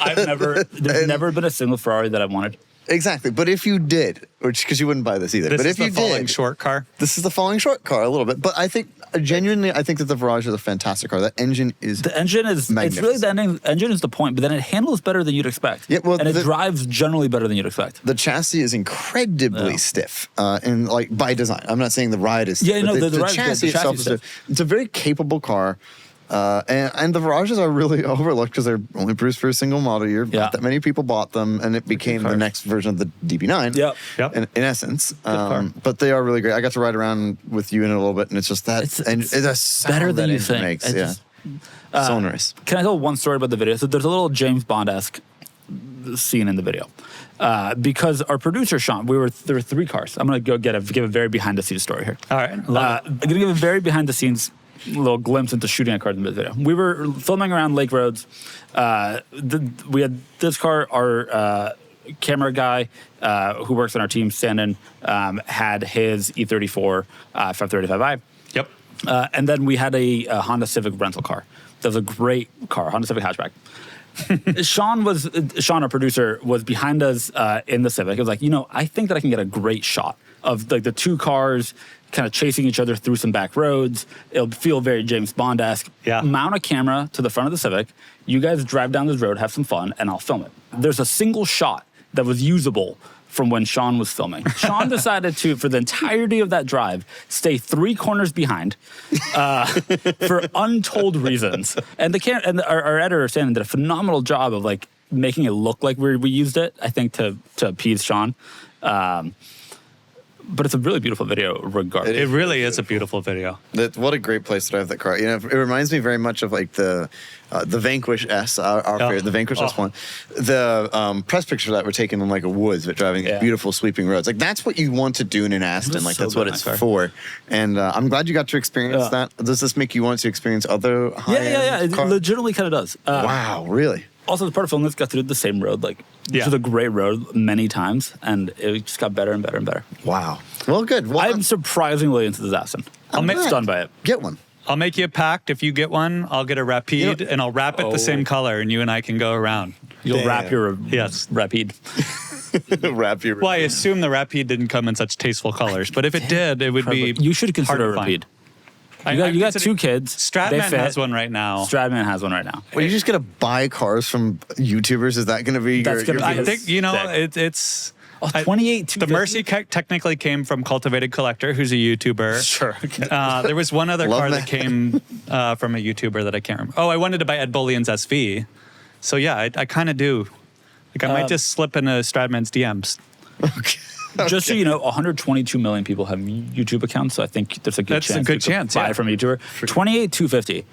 C: There's never been a single Ferrari that I wanted.
B: Exactly, but if you did, because you wouldn't buy this either. But if you did,
A: falling short car.
B: This is the falling short car a little bit. But I think genuinely, I think that the Virage is a fantastic car. That engine is magnificent.
C: It's really the engine is the point, but then it handles better than you'd expect. Yeah, well, and it drives generally better than you'd expect.
B: The chassis is incredibly stiff, and like by design. I'm not saying the ride is stiff.
C: Yeah, no, the
B: chassis itself is stiff. It's a very capable car. And the Virages are really overlooked because they're only produced for a single model year. Not that many people bought them, and it became the next version of the DB9.
C: Yep.
B: In essence, but they are really great. I got to ride around with you in it a little bit, and it's just that it's
C: better than you
B: think.
C: think.
B: Makes, so nice.
C: Can I tell one story about the video? So there's a little James Bond-esque scene in the video because our producer Sean, there were three cars. I'm gonna go give a very behind the scenes story here.
A: All right,
C: I'm gonna give a very behind the scenes little glimpse into shooting a car in the video. We were filming around lake roads. We had this car, our camera guy who works on our team, Sandon, had his E34 535i.
A: Yep.
C: And then we had a Honda Civic rental car. That was a great car, Honda Civic hatchback. Sean, our producer, was behind us in the Civic. It was like, I think that I can get a great shot of like the two cars kind of chasing each other through some back roads. It'll feel very James Bond-esque.
A: Yeah.
C: Mount a camera to the front of the Civic. You guys drive down this road, have some fun, and I'll film it. There's a single shot that was usable from when Sean was filming. Sean decided to, for the entirety of that drive, stay 3 corners behind for untold reasons. And our editor, Shannon, did a phenomenal job of like making it look like we used it, I think, to appease Sean. But it's a really beautiful video regardless.
A: It really is a beautiful video.
B: What a great place to drive that car. It reminds me very much of like the Vanquish S, our favorite, the Vanquish S1. The press pictures that were taken in like a woods, but driving beautiful sweeping roads. Like that's what you want to do in an Aston. Like that's what it's for. And I'm glad you got to experience that. Does this make you want to experience other high-end
C: It
B: cars?
C: legitimately kind of does.
B: Wow, really?
C: Also, the part of film that's got to do the same road, which is a great road many times, and it just got better and better and better.
B: Wow. Well, good. Well,
C: I'm surprisingly into this Aston. I'm stunned by it.
B: Get one.
A: I'll make you a pact. If you get one, I'll get a Rapide, and I'll wrap it the same color, and you and I can go around.
C: You'll wrap your
A: Yes.
C: Rapide.
B: Wrap your.
A: Well, I assume the Rapide didn't come in such tasteful colors, but if it did, it would be.
C: You should consider a
A: hard to
C: Rapide.
A: find.
C: You got
A: consider-
C: two kids.
A: Stradman
C: They fit.
A: has one right now.
C: Stradman has one right now.
B: Well, you're just gonna buy cars from YouTubers? Is that gonna be
C: That's
B: your?
C: gonna be
A: I think
C: Sick.
A: it's.
C: Oh,
A: I-
C: 28
A: The Mercy technically came from Cultivated Collector, who's a YouTuber.
C: Sure.
A: There was one other
B: Love
A: car
B: that.
A: that came from a YouTuber that I can't remember. Oh, I wanted to buy Ed Bullion's SV. So yeah, I kind of do. Like I might just slip into Stradman's DMs.
C: Just so you know, 122 million people have YouTube accounts, so I think there's a good
A: That's a
C: chance
A: good
C: you could
A: chance,
C: buy
A: yeah.
C: it from a YouTuber. 28,250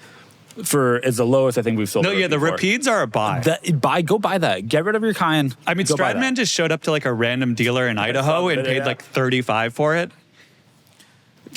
C: is the lowest I think we've sold.
A: No,
C: it
A: yeah, the
C: before.
A: Rapides are a buy.
C: Go buy that. Get rid of your Cayenne.
A: I mean,
C: Go buy
A: Stradman
C: that.
A: just showed up to like a random dealer in Idaho and paid like $35 for it.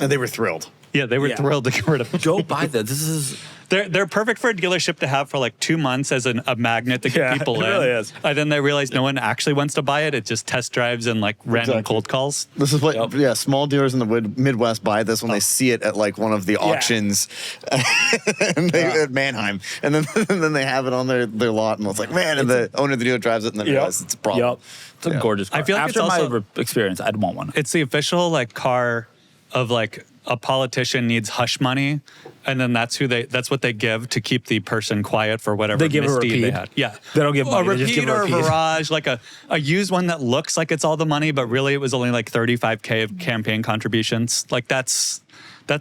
B: And they were thrilled.
A: Yeah, they were
C: Yeah.
A: thrilled to get rid of it.
C: Go buy that. This is
A: They're perfect for a dealership to have for like 2 months as a magnet to get people
C: it
A: in.
C: really is.
A: And then they realize no one actually wants to buy it. It just test drives and like random cold calls.
B: This is what, small dealers in the Midwest buy this when they see it at like one of the auctions and at Mannheim. And then they have it on their lot and it's like, man, and the owner of the dealer drives it and then realizes it's a problem.
C: Yep. It's a gorgeous car.
A: I feel like
C: After
A: it's
C: my
A: also-
C: experience, I'd want one.
A: It's the official like car of like a politician needs hush money, and then that's what they give to keep the person quiet for whatever
C: They give a
A: misdeed they
C: Rapide?
A: had. Yeah,
C: They don't give money,
A: a
C: they just
A: Rapide
C: give a
A: or a
C: Rapide.
A: Virage, like a used one that looks like it's all the money, but really it was only like $35K of campaign contributions. Like that's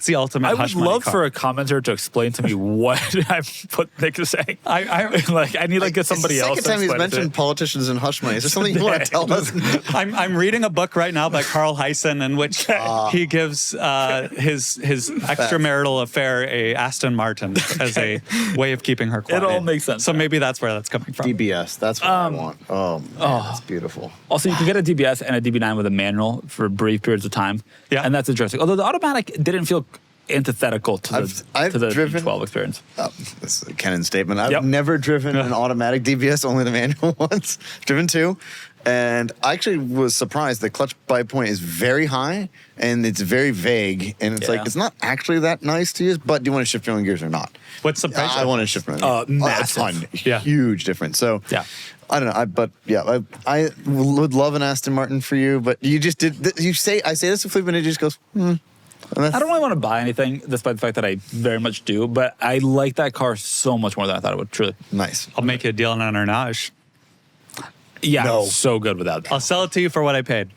A: the ultimate.
C: I would
A: hush money
C: love
A: car.
C: for a commenter to explain to me what Nick is saying.
A: I
C: I need to get somebody else.
B: It's the second time he's
C: to explain it to
B: mentioned
C: me.
B: politicians and hush money. Is there something you want to tell us?
A: I'm reading a book right now by Carl Hysen in which he gives his extramarital affair a Aston Martin as a way of keeping her quiet.
C: It all makes sense.
A: So maybe that's where that's coming from.
B: DBS, that's what I want. Oh, man, that's beautiful.
C: Also, you can get a DBS and a DB9 with a manual for brief periods of time.
A: Yeah.
C: And that's interesting. Although the automatic didn't feel antithetical to
B: I've
C: the
B: driven-
C: V12 experience.
B: This is a Kennan statement. I've
C: Yep.
B: never driven an automatic DBS, only the manual ones. Driven two. And I actually was surprised. The clutch by point is very high and it's very vague. And it's
C: Yeah.
B: like, it's not actually that nice to use, but do you want to shift your own gears or not?
A: What's the price?
B: I want to shift my own gears.
C: massive.
B: A ton.
A: Yeah.
B: Huge difference. So,
C: Yeah.
B: I don't know. I would love an Aston Martin for you, but you just did. I say this to Filippo and he just goes,
C: I don't really want to buy anything, despite the fact that I very much do, but I like that car so much more than I thought it would, truly.
B: Nice.
A: I'll make you a deal on an Arnage.
C: Yeah,
B: No.
C: so good without
A: I'll
C: that.
A: sell it to you for what I paid.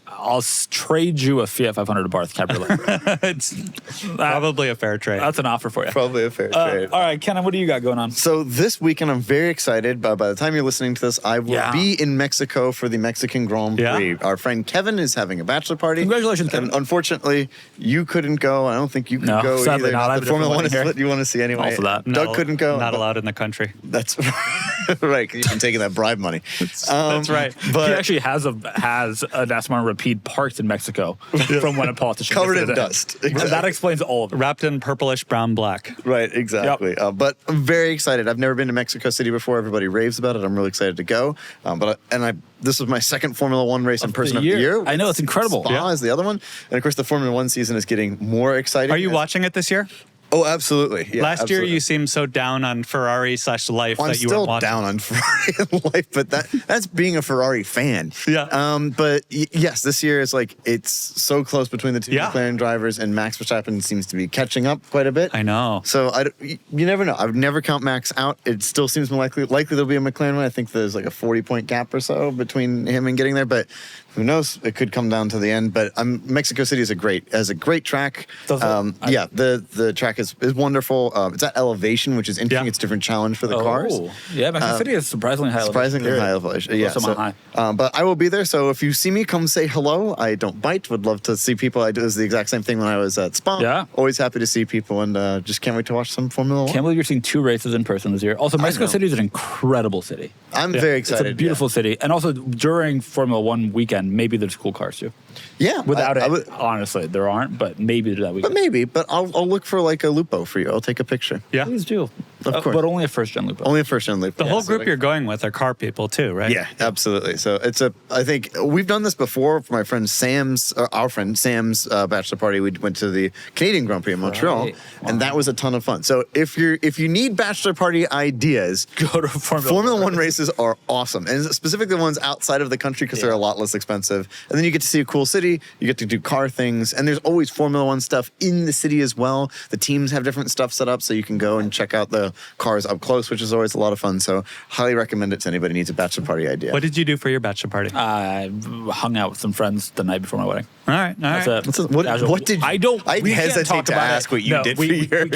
C: I'll trade you a Fiat 500 Barth Cabriolet.
A: It's probably a fair trade.
C: That's an offer for you.
B: Probably a fair trade.
C: All right, Kennan, what do you got going on?
B: So this weekend, I'm very excited. By the time you're listening to this, I will
C: Yeah.
B: be in Mexico for the Mexican Grand Prix.
A: Yeah.
B: Our friend Kevin is having a bachelor party.
C: Congratulations, Kevin.
B: And unfortunately, you couldn't go. I don't think you could
C: No,
B: go
C: sadly
B: either.
C: not. I have
B: The
C: a
B: Formula
C: different
B: One is
C: one here.
B: what you want to see anyway.
C: Also that.
B: Doug couldn't go.
A: Not
B: but
A: allowed in the country.
B: That's right. 'Cause you've been taking that bribe money.
A: That's right.
B: But
C: He actually has an Aston Martin Rapide parked in Mexico from when a politician
B: Covered
C: visited
B: in
C: him.
B: dust.
C: That
B: Exactly.
C: explains all of it.
A: Wrapped in purplish, brown, black.
B: Right, exactly. But I'm very excited. I've never been to Mexico City before. Everybody raves about it. I'm really excited to go. This was my second Formula One race in person of the year.
C: I know, it's incredible.
B: Spa is the other one, and of course the Formula One season is getting more exciting.
A: Are you watching it this year?
B: Oh, absolutely. Yeah,
A: Last year
B: absolutely.
A: you seemed so down on Ferrari/Life
B: Well, I'm
A: that you
B: still
A: weren't watching.
B: down on Ferrari in life, but that's being a Ferrari fan.
A: Yeah.
B: But yes, this year is like it's so close between the two
A: Yeah.
B: McLaren drivers, and Max Verstappen seems to be catching up quite a bit.
A: I know.
B: So you never know. I would never count Max out. It still seems more likely there'll be a McLaren one. I think there's like a 40-point gap or so between him and getting there. But Who knows? It could come down to the end, but Mexico City has a great track.
C: Does it?
B: Yeah, the track is wonderful. It's at elevation, which is interesting.
A: Yeah.
B: It's a different challenge for the cars.
C: Yeah, Mexico City is surprisingly high.
B: Surprisingly high elevation. Yeah,
C: Most of them high.
B: but I will be there. So if you see me, come say hello. I don't bite. Would love to see people. I do the exact same thing when I was at Spa.
C: Yeah.
B: Always happy to see people, and just can't wait to watch some Formula One.
C: Can't believe you're seeing 2 races in person this year. Also, Mexico
B: know.
C: City is an incredible city.
B: I'm very excited.
C: It's a beautiful city. And also, during Formula One weekend, maybe there's cool cars too.
B: Yeah,
C: Without
B: I
C: it,
B: would-
C: honestly, there aren't, but maybe that weekend.
B: But maybe. But I'll look for like a Lupo for you. I'll take a picture.
A: Yeah.
C: Please do.
B: Of course.
C: But only a first-gen Lupo.
B: Only a first-gen Lupo.
A: The whole
B: So,
A: group
B: like-
A: you're going with are car people too, right?
B: Yeah, absolutely. So I think we've done this before for my friend our friend Sam's bachelor party. We went to the Canadian Grand Prix in Montreal,
C: Right.
B: and that was a ton of fun. So if you need bachelor party ideas,
C: Go to
B: Formula One races are awesome, and specifically the ones outside of the country because they're a lot less expensive. And then you get to see a cool city, you get to do car things, and there's always Formula One stuff in the city as well. The teams have different stuff set up, so you can go and check out the cars up close, which is always a lot of fun. So highly recommend it to anybody who needs a bachelor party idea.
A: What did you do for your bachelor party?
C: I hung out with some friends the night before my wedding.
A: All right.
C: That's it.
B: What
C: Casual.
B: did you-
C: I don't?
B: I
C: we can't
B: hesitate
C: talk
B: to
C: about
B: ask
C: it.
B: what you did for
C: we
B: yours.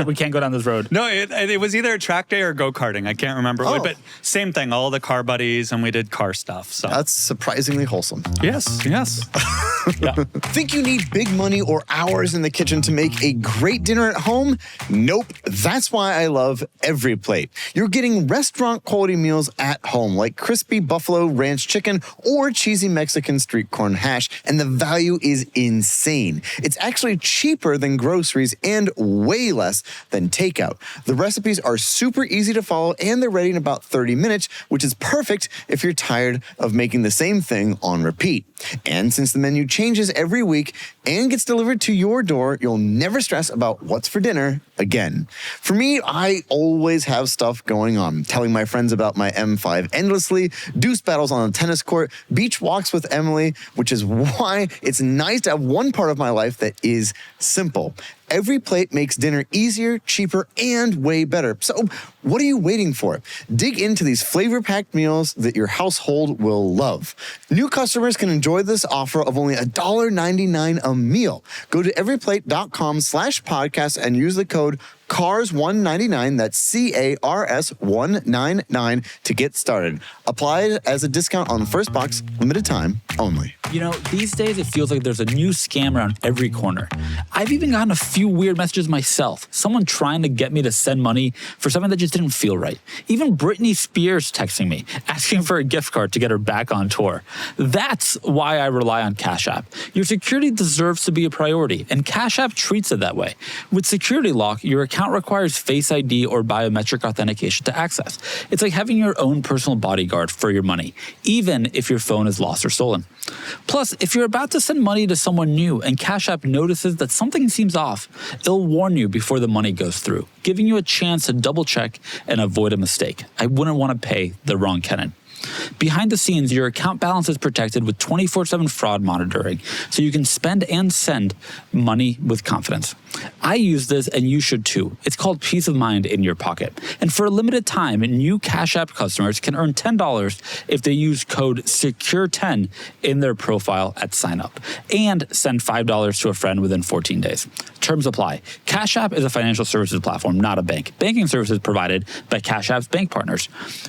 C: We can't go down this road.
A: No, it was either a track day or go-karting. I can't remember.
B: Oh.
A: But same thing, all the car buddies, and we did car stuff. So
B: That's surprisingly wholesome.
A: yes.
C: Yeah.
B: Think you need big money or hours in the kitchen to make a great dinner at home? Nope. That's why I love Every Plate. You're getting restaurant quality meals at home, like crispy buffalo ranch chicken or cheesy Mexican street corn hash, and the value is insane. It's actually cheaper than groceries and way less than takeout. The recipes are super easy to follow, and they're ready in about 30 minutes, which is perfect if you're tired of making the same thing on repeat. And since the menu changes every week and gets delivered to your door, you'll never stress about what's for dinner again. For me, I always have stuff going on. Telling my friends about my M5 endlessly, deuce battles on a tennis court, beach walks with Emily, which is why it's nice to have one part of my life that is simple. Every Plate makes dinner easier, cheaper, and way better. So what are you waiting for? Dig into these flavor-packed meals that your household will love. New customers can enjoy this offer of only $1.99 a meal. Go to everyplate.com/podcast and use the code CARS199, that's CARS199 to get started. Applied as a discount on the first box, limited time only.
C: You know, these days it feels like there's a new scam around every corner. I've even gotten a few weird messages myself. Someone trying to get me to send money for something that just didn't feel right. Even Britney Spears texting me, asking for a gift card to get her back on tour. That's why I rely on Cash App. Your security deserves to be a priority, and Cash App treats it that way. With Security Lock, your account requires Face ID or biometric authentication to access. It's like having your own personal bodyguard for your money, even if your phone is lost or stolen. Plus, if you're about to send money to someone new and Cash App notices that something seems off, it'll warn you before the money goes through, giving you a chance to double check and avoid a mistake. I wouldn't want to pay the wrong Kennan. Behind the scenes, your account balance is protected with 24/7 fraud monitoring, so you can spend and send money with confidence. I use this, and you should too. It's called peace of mind in your pocket. And for a limited time, new Cash App customers can earn $10 if they use code SECURE10 in their profile at sign up, and send $5 to a friend within 14 days. Terms apply. Cash App is a financial services platform, not a bank. Banking services provided by Cash App's bank partners.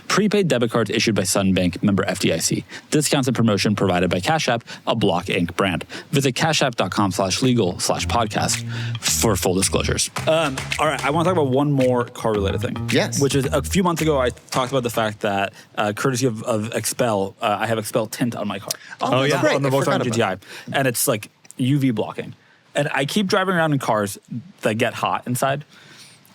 C: Prepaid debit cards issued by Sun Bank, member FDIC. Discounts and promotion provided by Cash App, a Block Inc. brand. Visit cashapp.com/legal/podcast for full disclosures. All right, I want to talk about one more car-related thing.
B: Yes.
C: Which is a few months ago, I talked about the fact that, courtesy of Expel, I have Expel Tint on my car.
A: Oh, yeah.
B: Right,
C: On the
B: I forgot
C: Volkswagen
B: about
C: GTI. And it's like UV blocking. And I keep driving around in cars that get hot inside.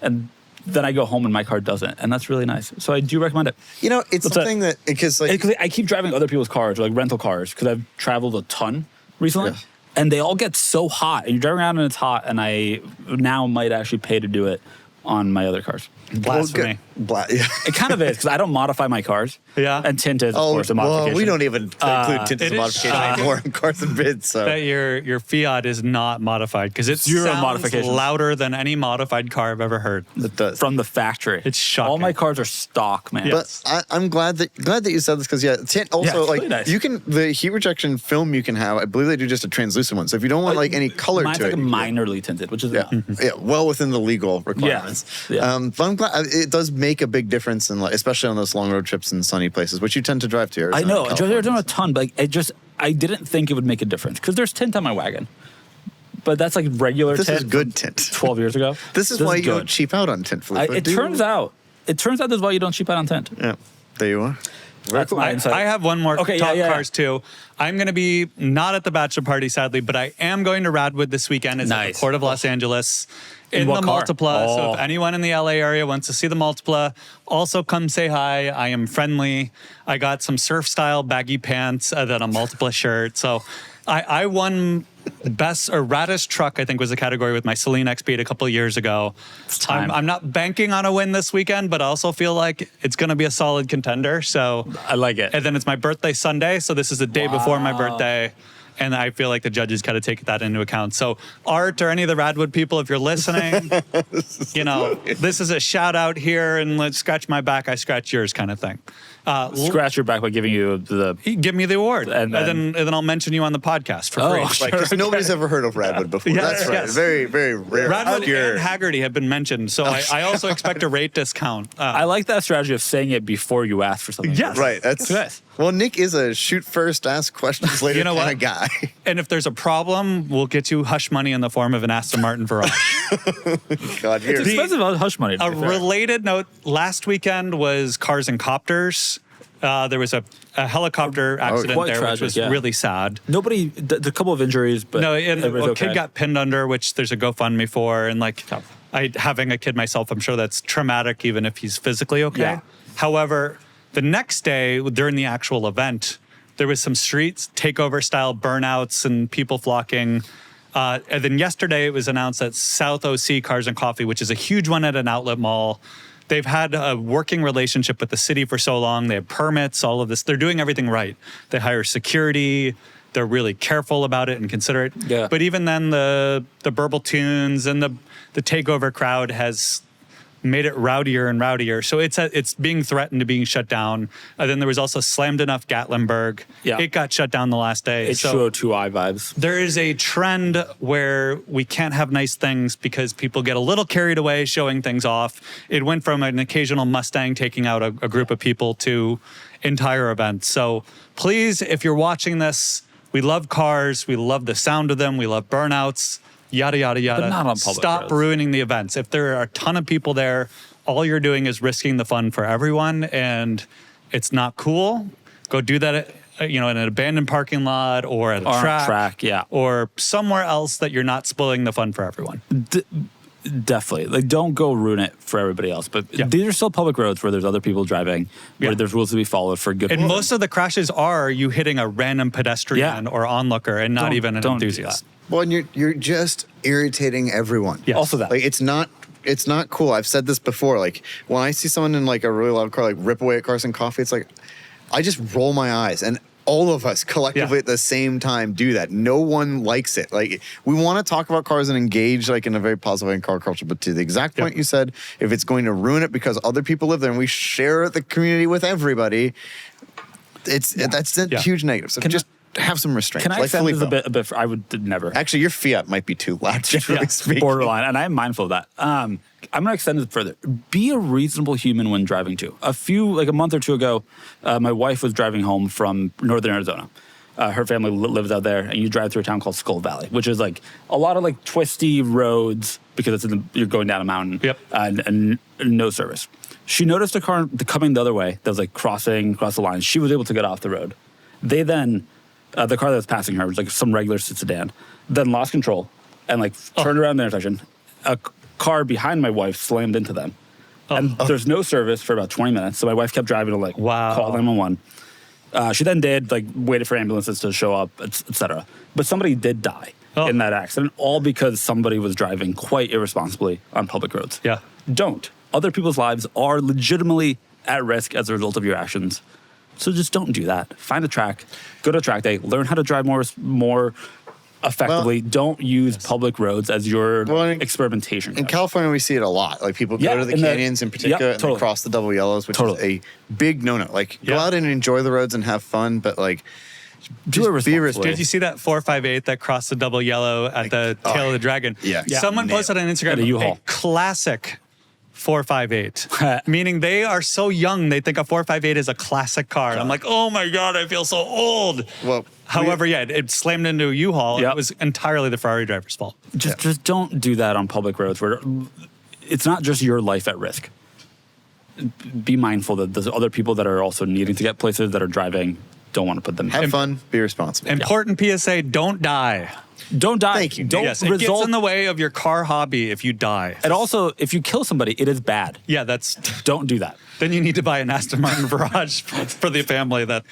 C: And then I go home and my car doesn't. And that's really nice. So I do recommend it.
B: You know, it's
C: What's
B: something that because like
C: Because I keep driving other people's cars, or like rental cars, because I've traveled a ton recently.
B: Yeah.
C: And they all get so hot. And you're driving around and it's hot. And I now might actually pay to do it on my other cars.
A: Blasphemy.
B: Yeah.
C: It kind of is because I don't modify my cars.
A: Yeah.
C: And tint is, of course, a modification.
B: Well, we don't even include tint as
A: it
B: a
A: is
B: modification
A: shocking
B: anymore in cars and bids. So
A: That your Fiat is not modified because it
C: Zero
A: sounds
C: modifications.
A: louder than any modified car I've ever heard.
B: it does.
C: From the factory.
A: It's shocking.
C: All my cars are stock, man.
B: But I'm glad that you said this because tint also
C: it's
B: like
C: really nice.
B: you can the heat rejection film you can have. I believe they do just a translucent one. So if you don't want like any color
C: Mine's
B: to
C: like
B: it,
C: a minorly tinted, which is
B: yeah,
C: enough.
B: yeah, well within the legal requirements.
C: Yeah.
B: But I'm glad it does make a big difference in like, especially on those long road trips in sunny places, which you tend to drive to.
C: I
B: Arizona,
C: know. I
B: California.
C: drove a ton, but I didn't think it would make a difference because there's tint on my wagon. But that's like regular
B: This
C: tint.
B: is good tint.
C: 12 years ago.
B: This is why you
C: good.
B: don't cheap out on tint, Filippo.
C: It turns out this is why you don't cheap out on tint.
B: Yeah, there you are.
C: That's my insight.
A: I have one more
C: Okay,
A: top
C: yeah.
A: cars too. I'm going to be not at the bachelor party, sadly, but I am going to Radwood this weekend. It's at
C: Nice.
A: the Port of Los Angeles
C: In
A: in
C: what
A: the
C: car?
A: Multipla.
C: Oh.
A: So if anyone in the LA area wants to see the Multipla, also come say hi. I am friendly. I got some surf style baggy pants and then a Multipla shirt. So I won best or raddest truck, I think was the category with my Celine XP a couple of years ago.
C: time.
A: I'm not banking on a win this weekend, but I also feel like it's going to be a solid contender. So
C: I like it.
A: and then it's my birthday Sunday, so this is the day before my birthday. And I feel like the judges got to take that into account. So Art or any of the Radwood people, if you're listening, this is a shout out here and let's scratch my back, I scratch yours kind of thing.
C: Scratch your back by giving you the.
A: Give me the award.
C: And
A: then I'll mention you on the podcast for free.
B: Right, because nobody's ever heard of Radwood before.
A: Yes,
B: That's right.
A: yes.
B: Very, very rare.
A: Radwood
B: Obscure.
A: and Haggerty have been mentioned, so I also expect a rate discount.
C: I like that strategy of saying it before you ask for something.
A: Yes.
B: Right. That's
C: Yes.
B: well. Nick is a shoot first, ask questions later
A: You know
B: kind
A: what?
B: of guy.
A: And if there's a problem, we'll get you hush money in the form of an Aston Martin Virage.
B: God, here.
C: It's expensive hush money. to
A: A
C: be fair.
A: related note, last weekend was Cars and Copters. There was a helicopter accident
C: quite
A: there,
C: tragic,
A: which was
C: yeah.
A: really sad.
C: Nobody, a couple of injuries, but
A: No, and
C: everybody's
A: a
C: okay.
A: kid got pinned under, which there's a GoFundMe for. And like, having a kid myself, I'm sure that's traumatic, even if he's physically okay.
C: Yeah.
A: However, the next day during the actual event, there was some streets takeover style burnouts and people flocking. And then yesterday it was announced that South OC Cars and Coffee, which is a huge one at an outlet mall, they've had a working relationship with the city for so long. They have permits, all of this. They're doing everything right. They hire security. They're really careful about it and considerate.
C: Yeah.
A: But even then, the burble tunes and the takeover crowd has made it rowdier and rowdier. So it's being threatened to being shut down. Then there was also Slammed Enough Gatlinburg.
C: Yeah.
A: It got shut down the last day.
C: It's
A: So
C: 202i vibes.
A: there is a trend where we can't have nice things because people get a little carried away showing things off. It went from an occasional Mustang taking out a group of people to entire events. So please, if you're watching this, we love cars. We love the sound of them. We love burnouts, yada, yada, yada.
C: But not on public
A: Stop
C: roads.
A: ruining the events. If there are a ton of people there, all you're doing is risking the fun for everyone, and it's not cool. Go do that in an abandoned parking lot or at a
C: Or on a
A: track.
C: track, yeah.
A: Or somewhere else that you're not spoiling the fun for everyone.
C: Definitely. Like, don't go ruin it for everybody else. But
A: Yeah.
C: these are still public roads where there's other people driving, where
A: Yeah.
C: there's rules to be followed for good.
A: And most of the crashes are you hitting a random pedestrian
C: Yeah.
A: or onlooker and not even an
C: don't do
A: enthusiast.
B: Well, and you're just irritating everyone.
A: Yes.
C: Also that.
B: Like it's not cool. I've said this before. Like when I see someone in like a really loud car like rip away at Cars and Coffee, it's like I just roll my eyes, and all of us collectively
A: Yeah.
B: at the same time do that. No one likes it. Like we want to talk about cars and engage like in a very positive way in car culture, but to the exact point you said, if it's going to ruin it because other people live there and we share the community with everybody, that's a
A: Yeah.
B: huge negative. So just have some restraint.
C: Can I
B: like
C: extend this
B: Filippo.
C: a bit? I would never.
B: Actually, your Fiat might be too loud, generally speaking.
C: Borderline, and I'm mindful of that. I'm going to extend it further. Be a reasonable human when driving too. A month or two ago, my wife was driving home from northern Arizona. Her family lives out there, and you drive through a town called Skull Valley, which is like a lot of like twisty roads because you're going down a mountain.
A: Yep.
C: And no service. She noticed a car coming the other way that was like crossing across the line. She was able to get off the road. They then, the car that was passing her was like some regular sedan, then lost control and like turned around the intersection. A car behind my wife slammed into them. And there's no service for about 20 minutes. So my wife kept driving to like
A: Wow.
C: call 911. She then waited for ambulances to show up, et cetera. But somebody did die. in that accident, all because somebody was driving quite irresponsibly on public roads.
A: Yeah.
C: Don't. Other people's lives are legitimately at risk as a result of your actions. So just don't do that. Find a track, go to a track day, learn how to drive more effectively. Don't use public roads as your experimentation.
B: In California, we see it a lot. Like people go to the canyons in particular and they cross the double yellows, which is a big no-no. Like go out and enjoy the roads and have fun, but like
C: do it responsibly.
A: Did you see that 458 that crossed the double yellow at the tail of the dragon?
B: Yeah.
A: Someone posted on Instagram a classic 458, meaning they are so young they think a 458 is a classic car. I'm like, oh my God, I feel so old.
B: Well,
A: however, it slammed into a U-Haul. And it was entirely the Ferrari driver's fault.
C: Just don't do that on public roads where it's not just your life at risk. Be mindful that there's other people that are also needing to get places that are driving. Don't want to put them.
B: Have fun. Be responsible.
A: Important PSA: don't die.
C: Don't die.
B: Thank you.
C: Don't
A: Yes, it gets in the way of your car hobby if you die.
C: And also, if you kill somebody, it is bad.
A: Yeah,
C: Don't do that.
A: Then you need to buy an Aston Martin Virage for the family that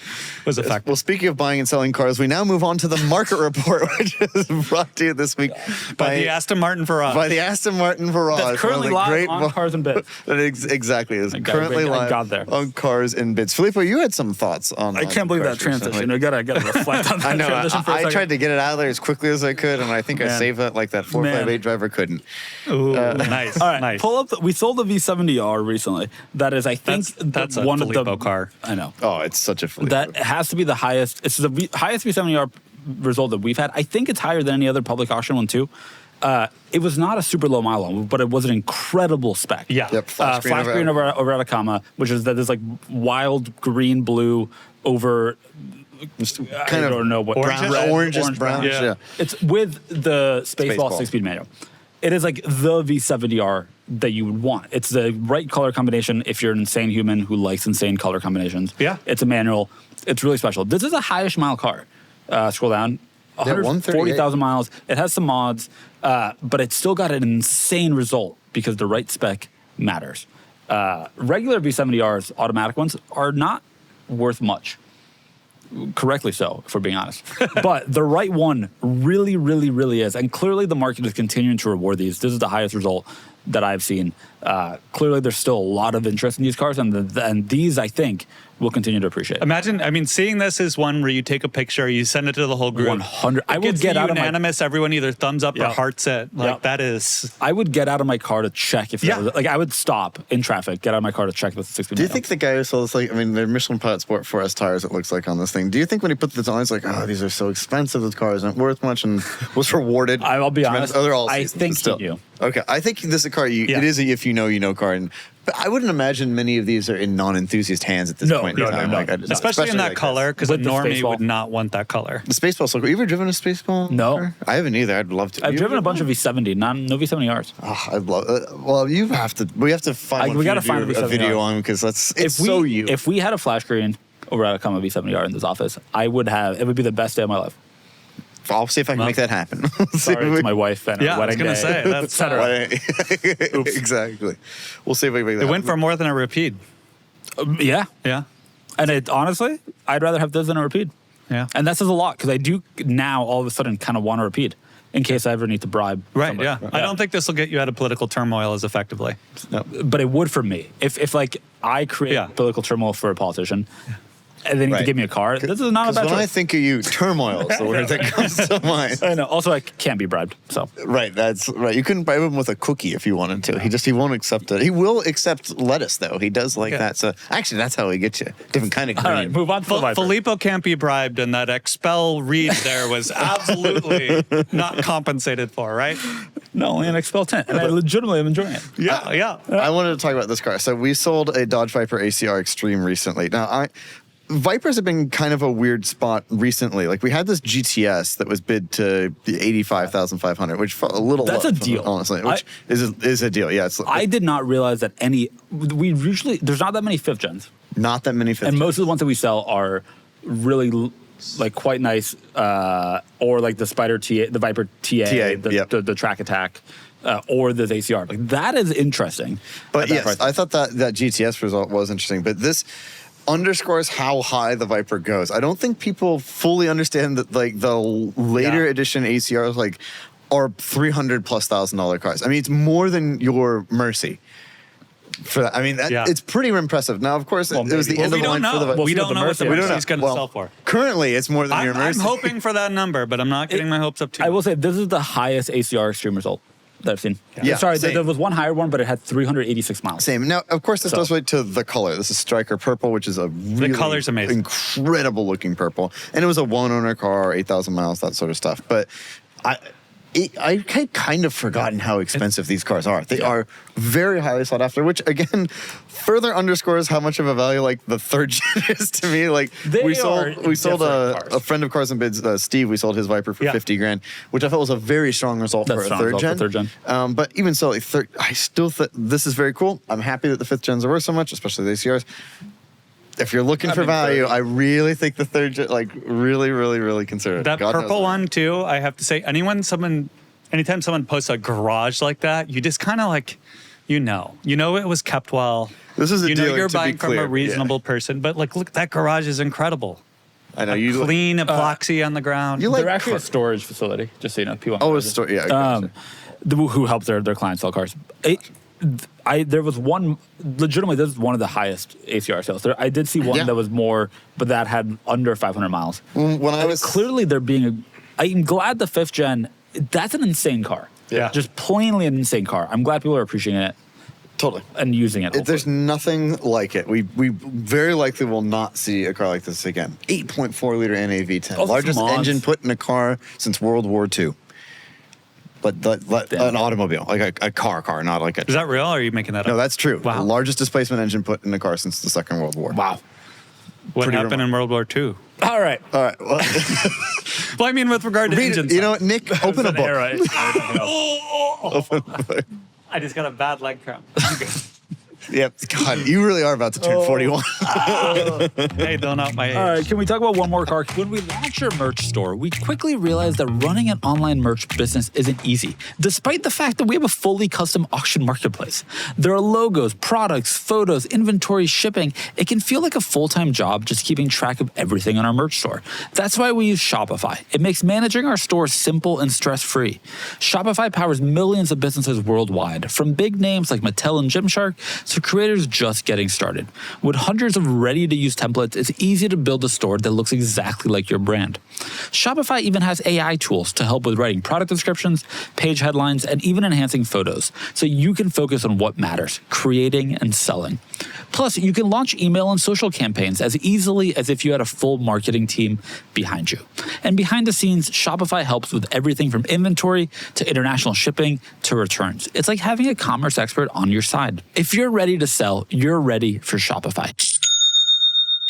A: was affected.
B: Well, speaking of buying and selling cars, we now move on to the market report, which is brought to you this week
A: by the Aston Martin Virage.
B: By the Aston Martin Virage.
C: That's currently live on Cars and Bits.
B: Exactly. It's currently live on Cars and Bits. Filippo, you had some thoughts on
C: I can't believe that transition. I gotta reflect on that.
B: I know.
C: Transition for a second.
B: I tried to get it out of there as quickly as I could, and I think I saved that like that 458 driver couldn't.
A: Ooh, nice.
C: All right,
A: nice.
C: pull up. We sold the V70R recently. That is, I think,
A: that's a
C: one
A: Filippo
C: of the
A: car.
C: I know.
B: Oh, it's such a Filippo.
C: That has to be the highest. It's the highest V70R result that we've had. I think it's higher than any other public auction one too. It was not a super low mile one, but it was an incrable spec.
A: Yeah.
B: Yep.
C: Flash screen over Atacama, which is that there's like wild green blue over.
B: Kind
C: I
B: of
C: don't know what
B: orange brown.
A: Yeah.
C: It's with the Spaceball 6-speed manual. It is like the V70R that you would want. It's the right color combination if you're an insane human who likes insane color combinations.
A: Yeah.
C: It's a manual. It's really special. This is a highish mile car. Scroll down. 140,000 miles. It has some mods, but it's still got an insane result because the right spec matters. Regular V70Rs, automatic ones, are not worth much. Correctly so, if we're being honest. But the right one really, really, really is. And clearly the market is continuing to reward these. This is the highest result that I've seen. Clearly there's still a lot of interest in these cars, and these, I think, will continue to appreciate.
A: Imagine, seeing this is one where you take a picture, you send it to the whole group.
C: 100. I would get out of
A: unanimous. Everyone either thumbs up or hearts it. That is.
C: I would get out of my car to check if that was, I would stop in traffic, get out of my car to check if it's a 6-speed.
B: Do you think the guy who sold this, they're Michelin Pilot Sport 4S tires, it looks like on this thing. Do you think when he put this on, he's like, oh, these are so expensive, those cars aren't worth much, and was rewarded?
C: I'll be honest.
B: I
C: think he knew.
B: Okay, I think this is a car, it is a if you know car. But I wouldn't imagine many of these are in non-enthusiast hands at this point in time.
C: No.
A: Especially in that color, because a normie would not want that color.
B: The Spaceball's so cool. You ever driven a Spaceball?
C: No.
B: Car? I haven't either. I'd love to.
C: I've driven a bunch of V70, no V70Rs.
B: Oh, I'd love. Well, we have to find.
C: We got to find
B: a video on because it's so you.
C: If we had a flash screen over at Atacama V70R in this office, it would be the best day of my life.
B: I'll see if I can make that happen.
C: Sorry to my wife and her wedding
A: I was
C: day.
A: going to say that's
B: exactly. We'll see if we can make that.
A: It went for more than a repeat.
C: Yeah.
B: And
C: honestly, I'd rather have this than a repeat.
A: Yeah.
C: And that says a lot because I do now all of a sudden kind of want to repeat in case I ever need to bribe.
A: Right.
C: somebody.
A: Yeah. I don't think this will get you out of political turmoil as effectively.
B: No.
C: But it would for me if I create political turmoil for a politician. And they need to give me a car. This is not a bad choice.
B: When I think of you, turmoil is the word that comes to mind.
C: I know. Also, I can't be bribed. So
B: right, that's right. You couldn't bribe him with a cookie if you wanted to. He won't accept it. He will accept lettuce though. He does like that. So actually, that's how he gets you. Different kind of green.
C: all right, move on to the Viper.
A: Filippo can't be bribed, and that expel read there was absolutely not compensated for, right?
C: No, only an expel Tint, and I legitimately am enjoying it.
A: Yeah.
B: I wanted to talk about this car. So we sold a Dodge Viper ACR Extreme recently. Now Vipers have been kind of a weird spot recently. Like we had this GTS that was bid to the $85,500, which felt a little
C: That's
B: low,
C: a deal.
B: honestly. Which is a deal. Yeah,
C: I did not realize that there's not that many fifth gens.
B: Not that many fifth gens.
C: And most of the ones that we sell are really like quite nice, or like the Spider TA, the Viper TA, the Track Attack, or the ACR. Like that is interesting.
B: But yes, I thought that GTS result was interesting. But this. underscores how high the Viper goes. I don't think people fully understand that like the later edition ACRs like are $300,000+ cars. I mean, it's more than your Mercy. For that, I mean, it's pretty impressive. Now, of course, it was the end of the line for the Viper.
A: We don't know what the Mercy's going to sell for.
B: Currently, it's more than your Mercy.
A: I'm hoping for that number, but I'm not getting my hopes up too much.
C: I will say this is the highest ACR Extreme result that I've seen.
B: Yeah,
C: Sorry,
B: same.
C: there was one higher one, but it had 386 miles.
B: Same. Now, of course, this does relate to the color. This is Striker Purple, which is a really
A: color's amazing.
B: incredible looking purple. And it was a one-owner car, 8,000 miles, that sort of stuff. But I had kind of forgotten how expensive these cars are. They are very highly sought after, which again further underscores how much of a value like the third gen is to me. Like we sold a friend of Cars and Bids, Steve. We sold his Viper for 50 grand, which I felt was a very strong result for a third gen. But even so, like I still think this is very cool. I'm happy that the fifth gens are worth so much, especially the ACRs. If you're looking for value, I really think the third gen, like really, really, really consider it.
A: That purple one too, I have to say, anytime someone posts a garage like that, you just kind of like, you know it was kept well.
B: This is a deal,
A: you're
B: to
A: buying
B: be
A: from
B: clear.
A: a reasonable person, but like, look, that garage is incredible.
B: I know you
A: clean epoxy on the ground.
C: They're actually a storage facility, just so you know. People
B: a store,
C: who helps their clients sell cars. There was one, legitimately, this is one of the highest ACR sales. I did see one that was more, but that had under 500 miles.
B: When I was
C: clearly I'm glad the fifth gen, that's an insane car.
B: Yeah.
C: Just plainly an insane car. I'm glad people are appreciating it.
B: Totally.
C: And using it.
B: There's nothing like it. We very likely will not see a car like this again. 8.4 liter NA V10. Largest engine put in a car since World War II. But an automobile, like a car, not like a...
A: Is that real, or are you making that up?
B: No, that's true.
A: Wow.
B: The largest displacement engine put in a car since the Second World War.
C: Wow.
A: What happened in World War II?
C: All right.
B: Well,
A: Well, I mean, with regard to engines.
B: You know what, Nick, open a book.
A: I just got a bad leg cramp.
B: Yep. God, you really are about to turn 41.
A: Hey, don't out my age.
C: All right, can we talk about one more car? When we launched our merch store, we quickly realized that running an online merch business isn't easy, despite the fact that we have a fully custom auction marketplace. There are logos, products, photos, inventory, shipping. It can feel like a full-time job just keeping track of everything on our merch store. That's why we use Shopify. It makes managing our store simple and stress-free. Shopify powers millions of businesses worldwide, from big names like Mattel and Gymshark to creators just getting started. With hundreds of ready-to-use templates, it's easy to build a store that looks exactly like your brand. Shopify even has AI tools to help with writing product descriptions, page headlines, and even enhancing photos, so you can focus on what matters, creating and selling. Plus, you can launch email and social campaigns as easily as if you had a full marketing team behind you. And behind the scenes, Shopify helps with everything from inventory to international shipping to returns. It's like having a commerce expert on your side. If you're ready to sell, you're ready for Shopify.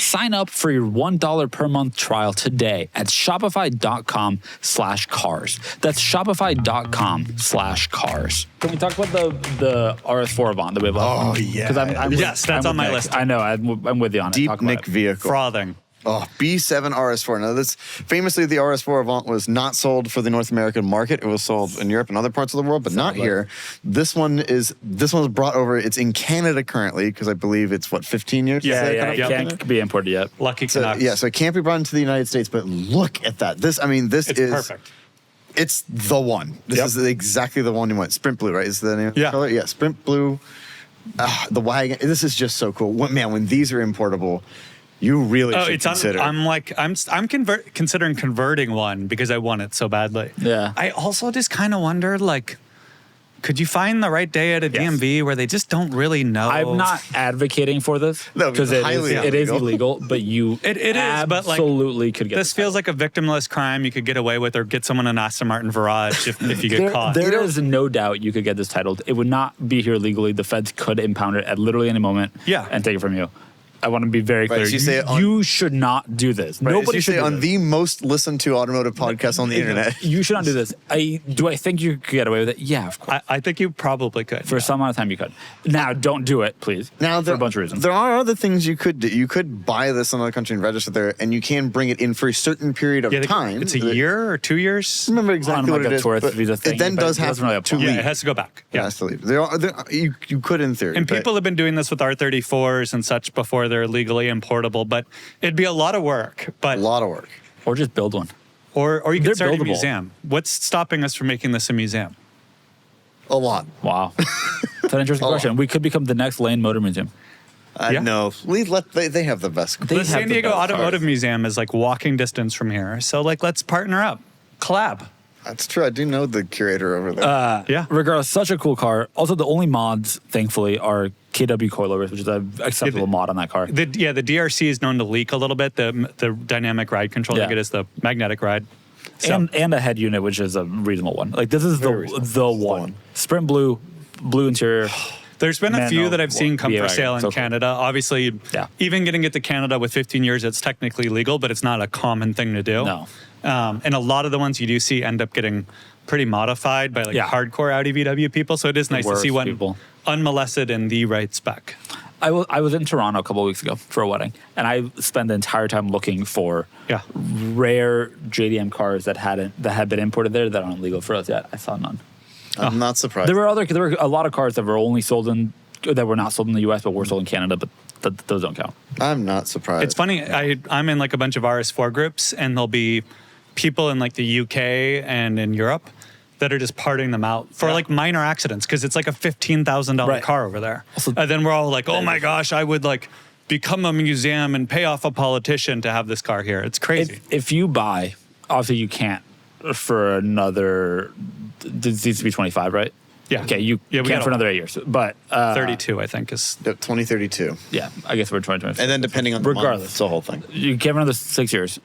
C: Sign up for your $1 per month trial today at shopify.com/cars. That's shopify.com/cars. Can we talk about the RS4 Avant that we have left?
B: Oh, yeah.
A: Yes, that's on my list.
C: I know, I'm with you on it.
B: Deep
C: Talk about
B: Nick
C: it.
B: vehicle.
A: Frothing.
B: Oh, B7 RS4. Now, this famously, the RS4 Avant was not sold for the North American market. It was sold in Europe and other parts of the world, but not here. This one was brought over. It's in Canada currently because I believe it's 15 years.
C: Yeah,
B: Is that
C: it can't be imported yet.
A: Lucky
B: So,
A: Canucks.
B: so it can't be brought into the United States. But look at that. This
A: It's
B: is
A: perfect.
B: It's the one. This is exactly the one you want. Sprint Blue, right? Is the name of the color? Yeah, Sprint Blue. The wagon. This is just so cool. Man, when these are importable, you really should consider.
A: I'm considering converting one because I want it so badly.
C: Yeah.
A: I also just kind of wonder, like, could you find the right day at a DMV where they just don't really know?
C: I'm not advocating for this
B: No,
C: because
B: it's
C: it is illegal, but you
A: It is, but like,
C: absolutely could get
A: this feels like a victimless crime you could get away with, or get someone an Aston Martin Virage if you get caught.
C: There is no doubt you could get this titled. It would not be here legally. The feds could impound it at literally any moment and take it from you. I want to be very clear. You should not do this.
B: Right,
C: Nobody should do
B: on
C: this.
B: the most listened to automotive podcast on the internet.
C: You should not do this. Do I think you could get away with it? Yeah, of course.
A: I think you probably could.
C: For some amount of time, you could. Now, don't do it, please.
B: Now,
C: for a bunch of reasons.
B: There are other things you could do. You could buy this in another country and register there, and you can bring it in for a certain period of time.
A: It's a year or 2 years.
B: I don't remember exactly what it is.
C: Tourist
B: But
C: visa thing,
B: it then
C: but
B: does
C: it
B: have
C: doesn't really
B: to
C: apply.
B: leave.
A: Yeah, it has to go back.
B: It has to leave. You could in theory.
A: And
B: but-
A: people have been doing this with R34s and such before where they're legally importable, but it'd be a lot of work.
B: A
A: But
B: lot of work.
C: Or just build one.
A: or you
C: They're
A: could start a
C: buildable.
A: museum. What's stopping us from making this a museum?
B: A lot.
C: Wow. That's an interesting
B: Oh.
C: question. We could become the next Lane Motor Museum.
A: Yeah.
B: No, they have the best.
C: They
A: The
C: have
A: San
C: the
A: Diego
C: best
A: Automotive
B: cars.
A: Museum is like walking distance from here. So like, let's partner up, collab.
B: That's true. I do know the curator over there.
A: Yeah.
C: Regardless, such a cool car. Also, the only mods, thankfully, are KW coilovers, which is an acceptable mod on that car.
A: The DRC is known to leak a little bit. The dynamic ride control
C: Yeah.
A: you get is the magnetic ride. So,
C: And a head unit, which is a reasonable one. Like, this is
B: Very reasonable.
C: the one. Sprint blue interior.
A: there's been a few
C: Manual
A: that I've seen come for
C: VA
A: sale in
C: so cool.
A: Canada. Obviously,
C: Yeah.
A: even getting it to Canada with 15 years, it's technically legal, but it's not a common thing to do.
C: No.
A: And a lot of the ones you do see end up getting pretty modified by like
C: Yeah.
A: hardcore Audi VW people. So it is nice to see
C: worst
A: one
C: people.
A: unmolested in the right spec.
C: I was in Toronto a couple of weeks ago for a wedding, and I spent the entire time looking for
A: Yeah.
C: rare JDM cars that had been imported there that aren't legal for us yet. I saw none.
B: I'm not surprised.
C: There were a lot of cars that were only sold that were not sold in the U.S. but were sold in Canada, but those don't count.
B: I'm not surprised.
A: It's funny. I'm in like a bunch of RS4 groups, and there'll be people in like the UK and in Europe that are just parting them out for
C: Yeah.
A: like minor accidents because it's like a $15,000
C: Right.
A: car over there.
C: Also-
A: and then we're all like, "Oh my gosh, I would like become a museum and pay off a politician to have this car here." It's crazy.
C: If you buy, obviously you can't for another. This needs to be 25, right?
A: Yeah.
C: Okay, you
A: Yeah, we
C: can't
A: got
C: for
A: a-
C: another 8 years, but
A: 32, I think, is.
B: Yep, 2032.
C: yeah, I guess we're 2025.
B: And then depending on the month,
C: Regardless.
B: it's the whole thing.
C: You can't for another 6 years.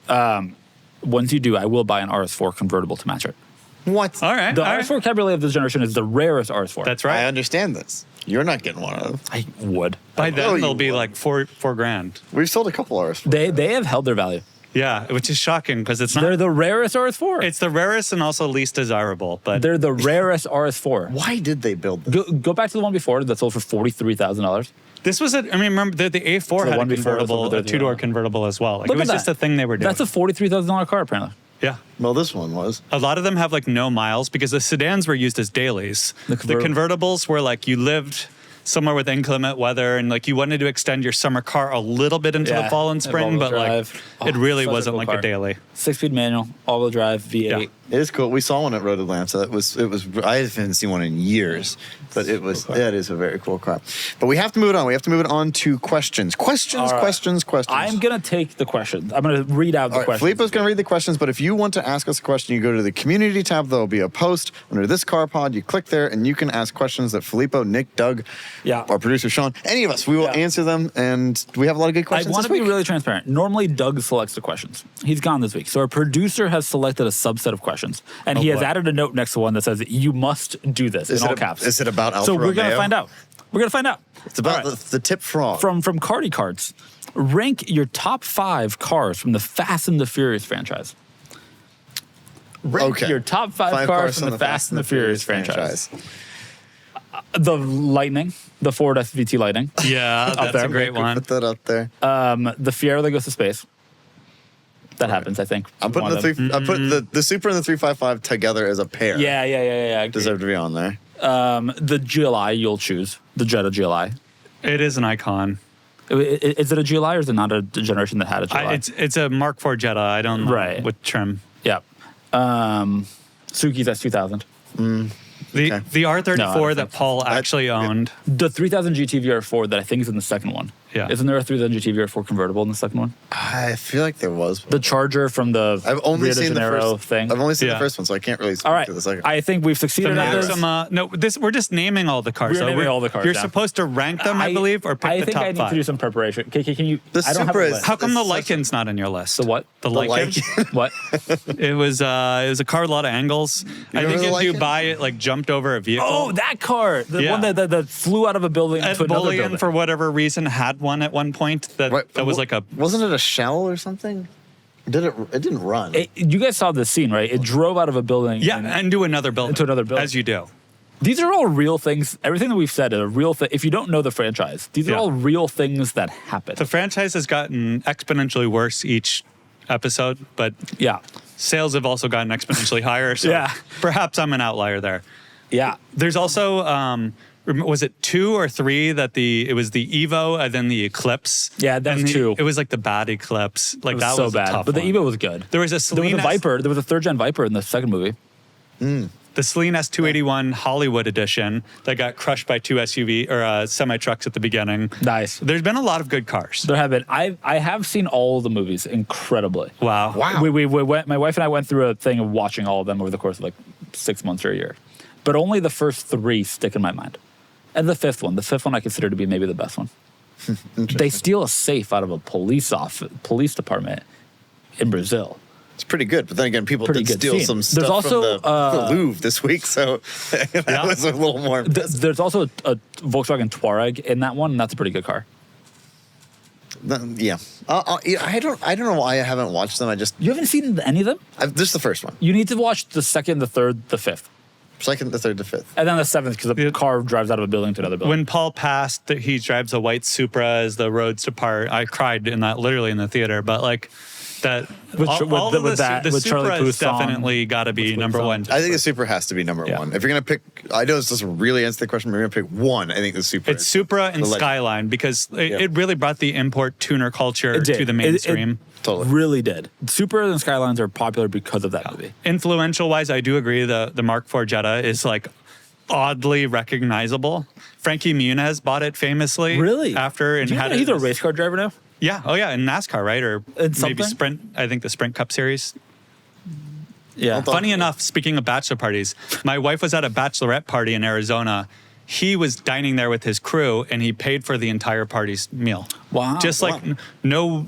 C: Once you do, I will buy an RS4 convertible to match it.
B: What?
A: All right.
C: The
A: all right.
C: RS4 Cabriolet of this generation is the rarest RS4.
A: That's
B: I
A: right.
B: understand this. You're not getting one of them.
C: I would.
A: By
B: Oh,
A: then,
B: you
A: they'll be
B: would.
A: like four grand.
B: We've sold a couple hours.
C: They have held their value.
A: Yeah, which is shocking because it's
C: They're
A: not.
C: the rarest RS4.
A: It's the rarest and also least desirable. But
C: They're the rarest RS4.
B: Why did they build this?
C: Go back to the one before that sold for $43,000.
A: this was remember the A4
C: The
A: had
C: one
A: a
C: before was
A: convertible,
C: over
A: a
C: there,
A: two-door
C: yeah.
A: convertible as well. Like
C: Look
A: it
C: at
A: was just
C: that.
A: a thing they were doing.
C: That's a $43,000 car, apparently.
A: yeah.
B: Well, this one was.
A: A lot of them have like no miles because the sedans were used as dailies.
C: The
A: The convertibles were like you lived somewhere with inclement weather and like you wanted to extend your summer car a little bit into the
C: Yeah,
A: fall and spring,
C: all-wheel
A: but
C: drive.
A: like it
C: Oh,
A: really
C: such a
A: wasn't
C: cool
A: like
C: car.
A: a daily.
C: 6-speed manual, all-wheel drive, V8.
A: Yeah.
B: It is cool. We saw one at Road Atlanta. It was. I haven't seen one in years, but it was. That is a very cool car. But we have to move it on. We have to move it on to questions. Questions.
C: All right.
B: Questions.
C: I'm going to take the questions. I'm going to read out the
B: All right,
C: questions.
B: Filippo's going to read the questions, but if you want to ask us a question, you go to the community tab. There'll be a post under this car pod. You click there, and you can ask questions that Filippo, Nick, Doug,
C: Yeah.
B: our producer Sean, any of us, we will
C: Yeah.
B: answer them. And we have a lot of good
C: I
B: questions
C: want
B: this
C: to be
B: week.
C: really transparent. Normally, Doug selects the questions. He's gone this week. So our producer has selected a subset of questions. And he has
A: boy.
C: added a note next to one that says, you must do this
B: Is
C: in
B: it
C: all
B: a-
C: caps.
B: is it about Alfa
C: So we're going to
B: Romeo?
C: find out. We're going to find out.
B: It's about
C: All right.
B: the tip frog.
C: From Cardi Cards, rank your top 5 cars from the Fast and the Furious franchise. Rank
B: Okay.
C: your top 5 cars from the Fast and the Furious franchise. The Lightning, the Ford SVT Lightning.
A: Yeah, that's
C: there.
A: a great one.
B: Put that up there.
C: The Fiero that goes to space. That happens, I think.
B: I'm putting
C: One
B: the
C: of
B: three.
C: them.
B: I'm putting the Super and the 355 together as a pair.
C: Yeah. Agreed.
B: Deserve to be on there.
C: The GLI you'll choose. The Jetta GLI.
A: It is an icon.
C: Is it a GLI or is it not a generation that had a GLI?
A: It's a Mark IV Jetta. I don't know
C: Right.
A: what trim.
C: Yeah. Suzuki's S2000.
A: The
B: Okay.
A: the R34
C: No, I don't
A: that
C: think so.
A: Paul actually owned.
C: The 3000 GT VR4 that I think is in the second one.
A: Yeah.
C: Isn't there a 3000 GT VR4 convertible in the second one?
B: I feel like there was.
C: The Charger from the
B: I've only
C: Rio de
B: seen the
C: Janeiro
B: first
C: thing.
B: I've only seen
A: Yeah.
B: the first one, so I can't really speak
C: All right.
B: to the second.
C: I think we've succeeded at
A: There's
C: this.
A: some, we're just naming all the cars.
C: We're
A: though.
C: naming all the cars,
A: You're
C: yeah.
A: supposed to rank them, I believe, or pick
C: I
A: the
C: think
A: top
C: I need
A: 5.
C: to do some preparation. Can you?
B: The
C: I don't have
B: Supra
C: a
B: is-
C: list.
A: How come the
B: It's such
A: Lycan's not on your list?
C: The what?
A: The Lycan.
C: What?
A: It was a car with a lot of angles. I
B: remember
A: think
B: the
A: in
B: Lycan?
A: Dubai it like jumped over a vehicle.
C: Oh, that car. The
A: Yeah.
C: one that flew out of a building
A: At
C: to another
A: Bullion,
C: building.
A: for whatever reason, had one at one point that was like a.
B: Wasn't it a shell or something? Did it? It didn't run.
C: You guys saw this scene, right? It drove out of a building.
A: Yeah,
C: and-
A: and to another building.
C: Into another building.
A: As you do.
C: These are all real things. Everything that we've said is a real thing. If you don't know the franchise, these are
A: Yeah.
C: all real things that happen.
A: The franchise has gotten exponentially worse each episode, but
C: Yeah.
A: sales have also gotten exponentially higher. So
C: Yeah.
A: perhaps I'm an outlier there.
C: Yeah.
A: There's also was it 2 or 3 that it was the Evo and then the Eclipse?
C: Yeah, that was
A: And
C: 2.
A: It was like the bad Eclipse. Like
C: It was
A: that
C: so
A: was
C: bad.
A: a tough
C: But the
A: one.
C: Evo was good.
A: There was a
C: There was
A: Celine
C: a Viper. There was a 3rd gen Viper in the second movie.
A: The Celine S281 Hollywood edition that got crushed by 2 SUV or semi trucks at the beginning.
C: Nice.
A: There's been a lot of good cars.
C: There have been. I have seen all of the movies incredibly.
A: Wow.
C: We went. My wife and I went through a thing of watching all of them over the course of like 6 months or a year, but only the first 3 stick in my mind, and the fifth one I consider to be maybe the best one. They steal a safe out of a police department in Brazil.
B: It's pretty good, but then again, people
C: Pretty
B: did
C: good
B: steal
C: scene.
B: some
C: There's
B: stuff
C: also,
B: from the Louvre this week, so that was a little more.
C: There's also a Volkswagen Touareg in that one, and that's a pretty good car.
B: Yeah, I don't know why I haven't watched them.
C: You haven't seen any of them?
B: This is the first one,
C: You need to watch the second, the third, the fifth,
B: second, the third, the fifth.
C: and then the seventh because the car drives out of a building to another building.
A: When Paul passed, he drives a white Supra as the roads depart. I cried in that literally in the theater, but like that.
C: With
A: the
C: Charlie
A: Supra
C: Puth
A: has
C: song.
A: definitely got to be
C: With
A: number
C: song.
A: one.
B: I think the Supra has to be number
C: Yeah.
B: one. If you're gonna pick, I know this doesn't really answer the question, but you're gonna pick one. I think the Supra.
A: It's Supra and
B: the legend.
A: Skyline because it really brought the import tuner culture
C: It did.
A: to the mainstream.
C: It
B: Totally.
C: really did. Supra and Skylines are popular because of that movie.
A: Influential wise, I do agree the Mark IV Jetta is like oddly recognizable. Frankie Muniz bought it famously.
C: Really?
A: After and
C: Do you
A: had
C: know
A: it.
C: he's a race car driver now?
A: Yeah. Oh yeah. In NASCAR, right? Or
C: In
A: maybe
C: something?
A: Sprint. I think the Sprint Cup Series.
C: Yeah.
A: Funny enough, speaking of bachelor parties, my wife was at a bachelorette party in Arizona. He was dining there with his crew, and he paid for the entire party's meal.
C: Wow.
A: Just like no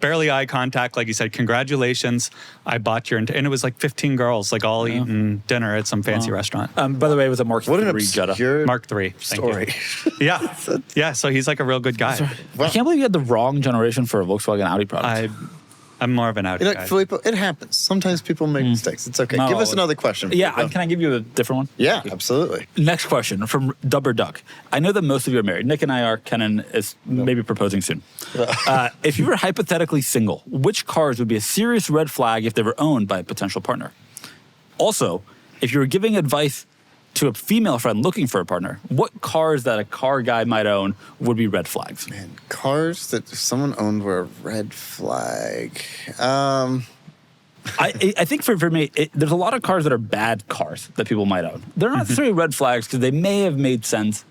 A: barely eye contact. Like he said, "Congratulations, I bought your," and it was like 15 girls, like all eating dinner at some fancy restaurant.
C: By the way, it was a Mark
B: What an
C: III Jetta.
B: obscure
A: Mark III. Thank
B: story.
A: you. Yeah, yeah. So he's like a real good guy.
C: I can't believe you had the wrong generation for a Volkswagen Audi product.
A: I'm more of an Audi guy.
B: Filippo, it happens. Sometimes people make mistakes. It's okay.
C: No,
B: Give us another question.
C: Yeah,
B: Filippo.
C: can I give you a different one?
B: Yeah, absolutely.
C: Next question from Dubber Duck. I know that most of you are married. Nick and I are. Kennan is maybe proposing soon. If you were hypothetically single, which cars would be a serious red flag if they were owned by a potential partner? Also, if you were giving advice to a female friend looking for a partner, what cars that a car guy might own would be red flags?
B: Man, cars that someone owned were a red flag.
C: I think for me, there's a lot of cars that are bad cars that people might own. They're not necessarily red flags because they may have made sense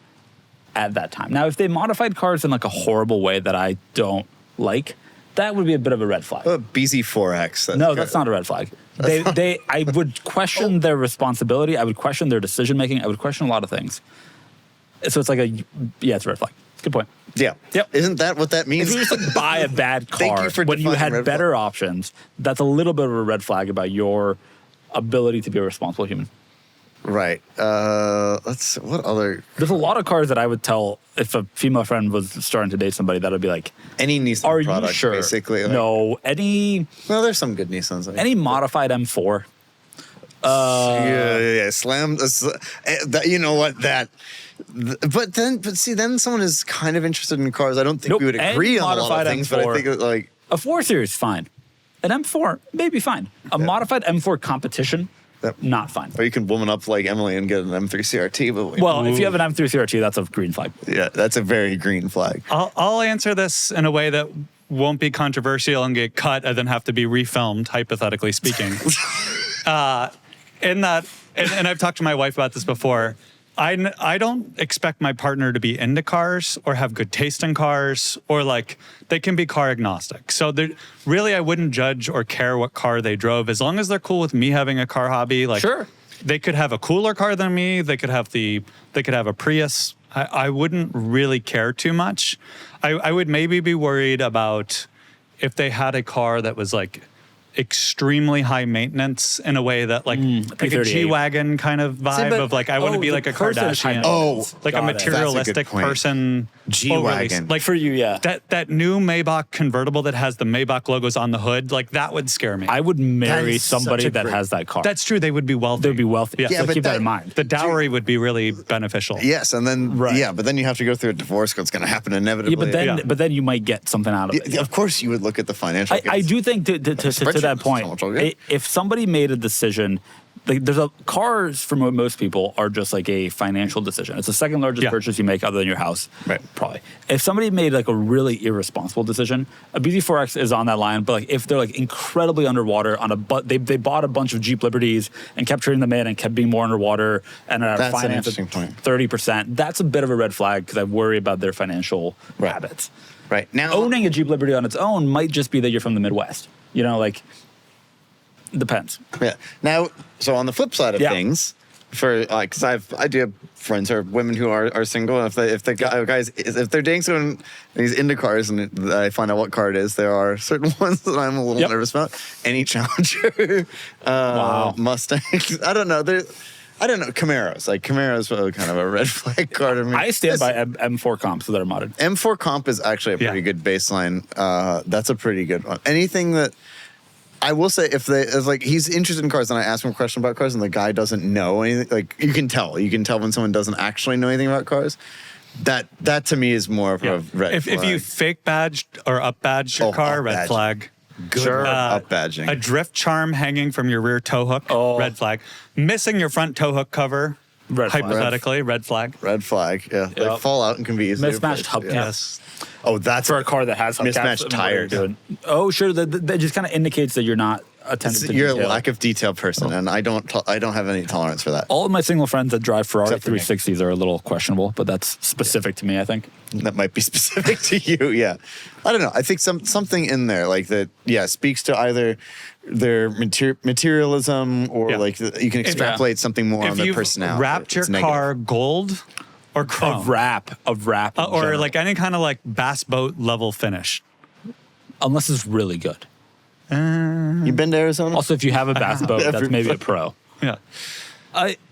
C: at that time. Now, if they modified cars in like a horrible way that I don't like, that would be a bit of a red flag.
B: BZ4X.
C: No, that's not a red flag. I would question their responsibility. I would question their decision making. I would question a lot of things. So it's like it's a red flag. Good point.
B: Yeah.
C: Yep.
B: Isn't that what that means?
C: If you just like buy a bad
B: Thank
C: car
B: you for
C: when you
B: defining
C: had
B: red
C: better
B: flag.
C: options, that's a little bit of a red flag about your ability to be a responsible human.
B: Right. What other?
C: There's a lot of cars that I would tell if a female friend was starting to date somebody that would be like,
B: Any Nissan
C: "Are
B: product,
C: you sure?"
B: basically. Like,
C: No, any
B: Well, there's some good Nissans.
C: any modified M4.
B: Yeah. Slam. You know what? But see, then someone is kind of interested in cars. I don't think
C: Nope,
B: we would agree
C: any
B: on a lot
C: modified
B: of things, but I
C: M4.
B: think like
C: A 4 Series, fine. An M4, maybe fine. A modified M4 competition,
B: Yep.
C: not fine.
B: or you can woman up like Emily and get an M3 CRT. But
C: Well, if you have an M3 CRT, that's a green flag.
B: yeah, that's a very green flag.
A: I'll answer this in a way that won't be controversial and get cut and then have to be refilmed, hypothetically speaking. In that, and I've talked to my wife about this before, I don't expect my partner to be into cars or have good taste in cars or like they can be car agnostic. So really, I wouldn't judge or care what car they drove as long as they're cool with me having a car hobby. Like,
C: Sure.
A: They could have a cooler car than me. They could have a Prius. I wouldn't really care too much. I would maybe be worried about if they had a car that was like extremely high maintenance in a way that like a
C: P38.
A: G-Wagon kind of vibe
B: but-
A: of like I want to be
C: the
A: like a
C: person is high
A: Kardashian.
C: maintenance.
A: Like a
C: Got it.
B: That's a
A: materialistic
B: good point.
A: person.
B: G-Wagon.
A: Like
C: For you, yeah.
A: that new Maybach convertible that has the Maybach logos on the hood, like that would scare me.
C: I would marry
B: is such
C: somebody
B: a
C: that
B: great-
C: has that car.
A: That's true. They would be wealthy.
C: They'd be wealthy.
A: Yeah.
C: So
B: Yeah, but
C: keep that
B: that-
C: in mind.
A: The dowry would be really beneficial.
B: Yes, and then but then you have to go through a divorce. It's going to happen inevitably.
C: But then you might get something out of it.
B: Yeah, of course, you would look at the financial.
C: I do think to
B: Spreadsheet
C: that
B: is
C: point,
B: so much okay.
C: if somebody made a decision like cars for most people are just like a financial decision. It's the second largest
A: Yeah.
C: purchase you make other than your house,
B: Right.
C: probably. If somebody made like a really irresponsible decision, a BZ4X is on that line. But like if they're like incredibly underwater they bought a bunch of Jeep Liberties and kept trading them in and kept being more underwater and are
B: That's an
C: financed at
B: interesting point.
C: 30%. That's a bit of a red flag because I worry about their financial
B: Right.
C: habits.
B: Right. Now,
C: Owning a Jeep Liberty on its own might just be that you're from the Midwest. You know, like depends.
B: yeah. Now, so on the flip side of
C: Yeah.
B: things, for because I do have friends or women who are single, and if the guys if they're dating someone and he's into cars and I find out what car it is, there are certain ones that I'm a little
C: Yep.
B: nervous about. Any Challenger,
C: Wow.
B: Mustangs. I don't know. I don't know. Camaros. Like Camaros are kind of a red flag car to me.
C: I stand by M4 comps that are modded.
B: M4 comp is actually a pretty
A: Yeah.
B: good baseline. That's a pretty good one. Anything that I will say, if like he's interested in cars, and I ask him a question about cars, and the guy doesn't know anything, like you can tell when someone doesn't actually know anything about cars. That to me is more of a red
A: If
B: flag.
A: you fake badged or up badged your
B: Oh,
A: car,
B: up
A: red
B: badge.
A: flag.
B: good up badging,
A: A drift charm hanging from your rear tow hook, red flag. Missing your front tow hook cover,
C: Red flag.
A: hypothetically, red flag.
B: red flag. Yeah,
C: Yep.
B: like fall out and can be easily
C: Mismatched
B: replaced.
C: hubcaps.
B: Yeah.
A: Yes.
B: Oh, that's
C: For a car that has hubcaps,
B: Mismatched
C: and what you're
B: tires.
C: doing. Oh, sure. That just kind of indicates that you're not attentive to
B: you're a
C: detail.
B: lack of detail person, and I don't have any tolerance for that.
C: All of my single friends that drive Ferrari
B: Except for me.
C: 360s are a little questionable, but that's specific to me, I think.
B: That might be specific to you, yeah. I don't know. I think something in there like that, yeah, speaks to either their materialism or
A: Yeah.
B: like you can extrapolate something more on
A: If
B: their
A: you've
B: personality.
A: wrapped your
B: It's negative.
A: car gold or chrome,
C: Of wrap. in
A: or
C: general.
A: like any kind of like bass boat level finish.
C: Unless it's really good.
B: You been to Arizona?
C: Also, if you have a bass boat, that's maybe a pro.
A: Yeah.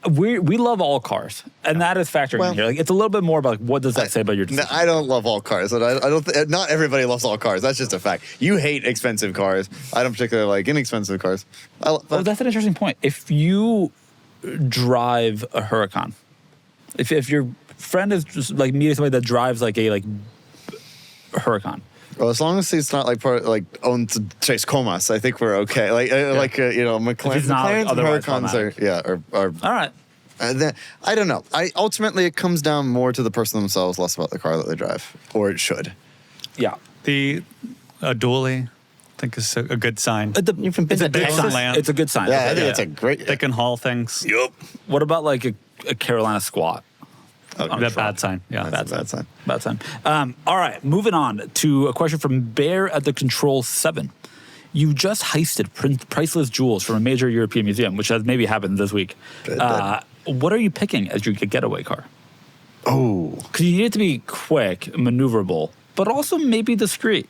C: We love all cars, and that is factoring
B: Well-
C: in here. Like, it's a little bit more about like, what does that say about your
B: No,
C: decision?
B: I don't love all cars. And I don't. Not everybody loves all cars. That's just a fact. You hate expensive cars. I don't particularly like inexpensive cars.
C: Oh, that's an interesting point. If you drive a Huracan, if your friend is just like meeting somebody that drives like a Huracan,
B: well, as long as he's not like owns Chase Comas, I think we're okay. McLaren,
C: he's not,
B: McLarens and
C: otherwise
B: Huracans are
C: all right.
B: I don't know. Ultimately it comes down more to the person themselves, less about the car that they drive, or it should.
C: Yeah.
A: A dually, I think is a good sign.
B: You've been
C: It's a
B: to
C: good
B: Texas?
C: sign.
A: land.
C: It's a good sign.
B: Yeah, I think it's a great.
A: They can haul things.
B: Yup.
C: What about like a Carolina squat?
A: That bad sign. Yeah.
B: That's a bad sign.
C: Bad sign. All right, moving on to a question from Bear at the Control 7. You just heisted priceless jewels from a major European museum, which has maybe happened this week. What are you picking as your getaway car?
B: Oh,
C: Because you need it to be quick, maneuverable, but also maybe discreet.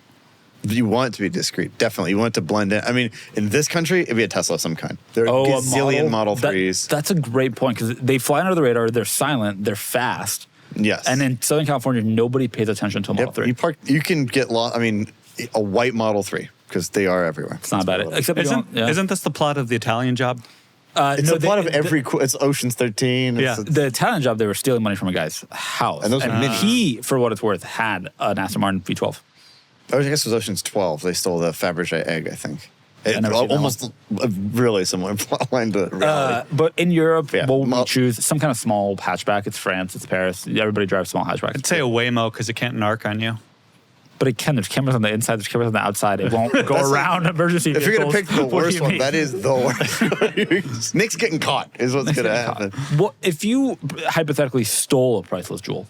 B: you want it to be discreet. Definitely, you want it to blend in. I mean, in this country, it'd be a Tesla of some kind. There are
C: a
B: gazillion Model
C: That-
B: 3s.
C: That's a great point because they fly under the radar. They're silent. They're fast.
B: Yes.
C: And in Southern California, nobody pays attention to a Model 3.
B: You can get lost. I mean, a white Model 3 because they are everywhere.
C: It's not bad. Except you don't- yeah.
A: Isn't this the plot of the Italian Job?
B: It's
C: no,
B: a lot of
C: they-
B: every. It's Ocean's 13.
A: Yeah.
C: The Italian Job, they were stealing money from a guy's house.
B: And those are minis.
C: He, for what it's worth, had an Aston Martin V12.
B: I guess it was Ocean's 12. They stole the Fabergé egg, I think.
C: never seen that
B: Almost a really similar plot line to reality.
C: But in Europe,
B: Yeah.
C: what would we choose? Some kind of small hatchback. It's France, it's Paris. Everybody drives small hatchbacks.
A: I'd say a Waymo because it can't narc on you.
C: But it can. There's cameras on the inside. There's cameras on the outside. It won't go around emergency
B: If you're going to pick
C: vehicles.
B: the
C: What do
B: worst
C: you
B: one,
C: mean?
B: that is the worst. Nick's getting caught is what's going to happen.
C: What if you hypothetically stole a priceless jewel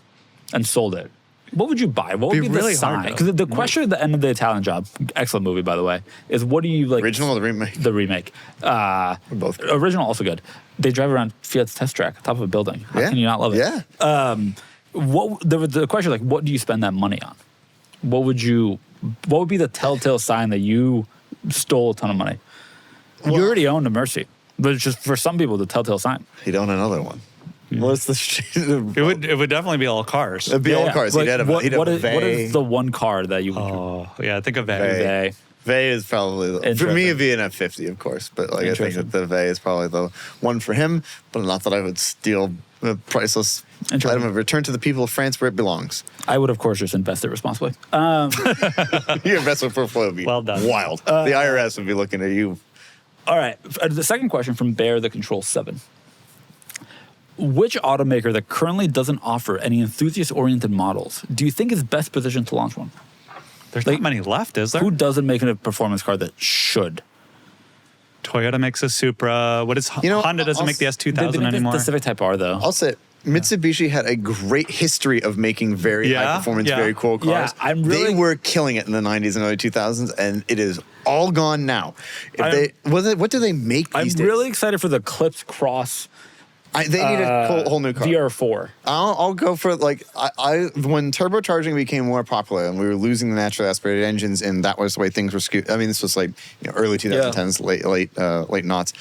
C: and sold it? What would you buy? What would
A: Be
C: be
A: really
C: the
A: hard,
C: sign?
A: though.
C: Because the question at the end of the Italian Job, excellent movie by the way, is what do you like?
B: Original or the remake?
C: The remake.
B: Both good.
C: Original also good. They drive around Fiat's test track on top of a building. How
B: Yeah.
C: can you not love it?
B: Yeah.
C: The question like, what do you spend that money on? What would be the telltale sign that you stole a ton of money? You already owned a Mercy, but it's just for some people the telltale sign.
B: He'd own another one. What's the?
A: It would definitely be all cars.
B: It'd be all cars.
C: Like,
B: He'd have
C: what
B: a
C: is
B: Vey.
C: the one car that you would
A: Oh, yeah. Think of that.
C: Vey?
B: Vey is probably for
C: Interesting.
B: me. It'd be an F50, of course, but like I think
C: Interesting.
B: that the Vey is probably the one for him. But not that I would steal a priceless
C: Interesting.
B: item of return to the people of France where it belongs.
C: I would, of course, just invest it responsibly.
B: Your investment portfolio would be
A: Well done.
B: wild. The IRS would be looking at you
C: All right. The second question from Bear the Control 7. Which automaker that currently doesn't offer any enthusiast-oriented models do you think is best positioned to launch one?
A: There's not many left, is there?
C: Who doesn't make a performance car that should?
A: Toyota makes a Supra. What is Honda doesn't make the S2000
C: They make
A: anymore.
C: the Civic Type R, though.
B: I'll say Mitsubishi had a great history of making very high performance, very cool cars.
C: Yeah,
B: they were killing it in the 90s and early 2000s, and it is all gone now. What do they make these days?
C: I'm really excited for the Eclipse Cross.
B: They need a whole new car.
C: VR4.
B: I'll go for when turbocharging became more popular and we were losing the naturally aspirated engines, and that was the way things were skewed. I mean, this was like early 2010s, late noughts.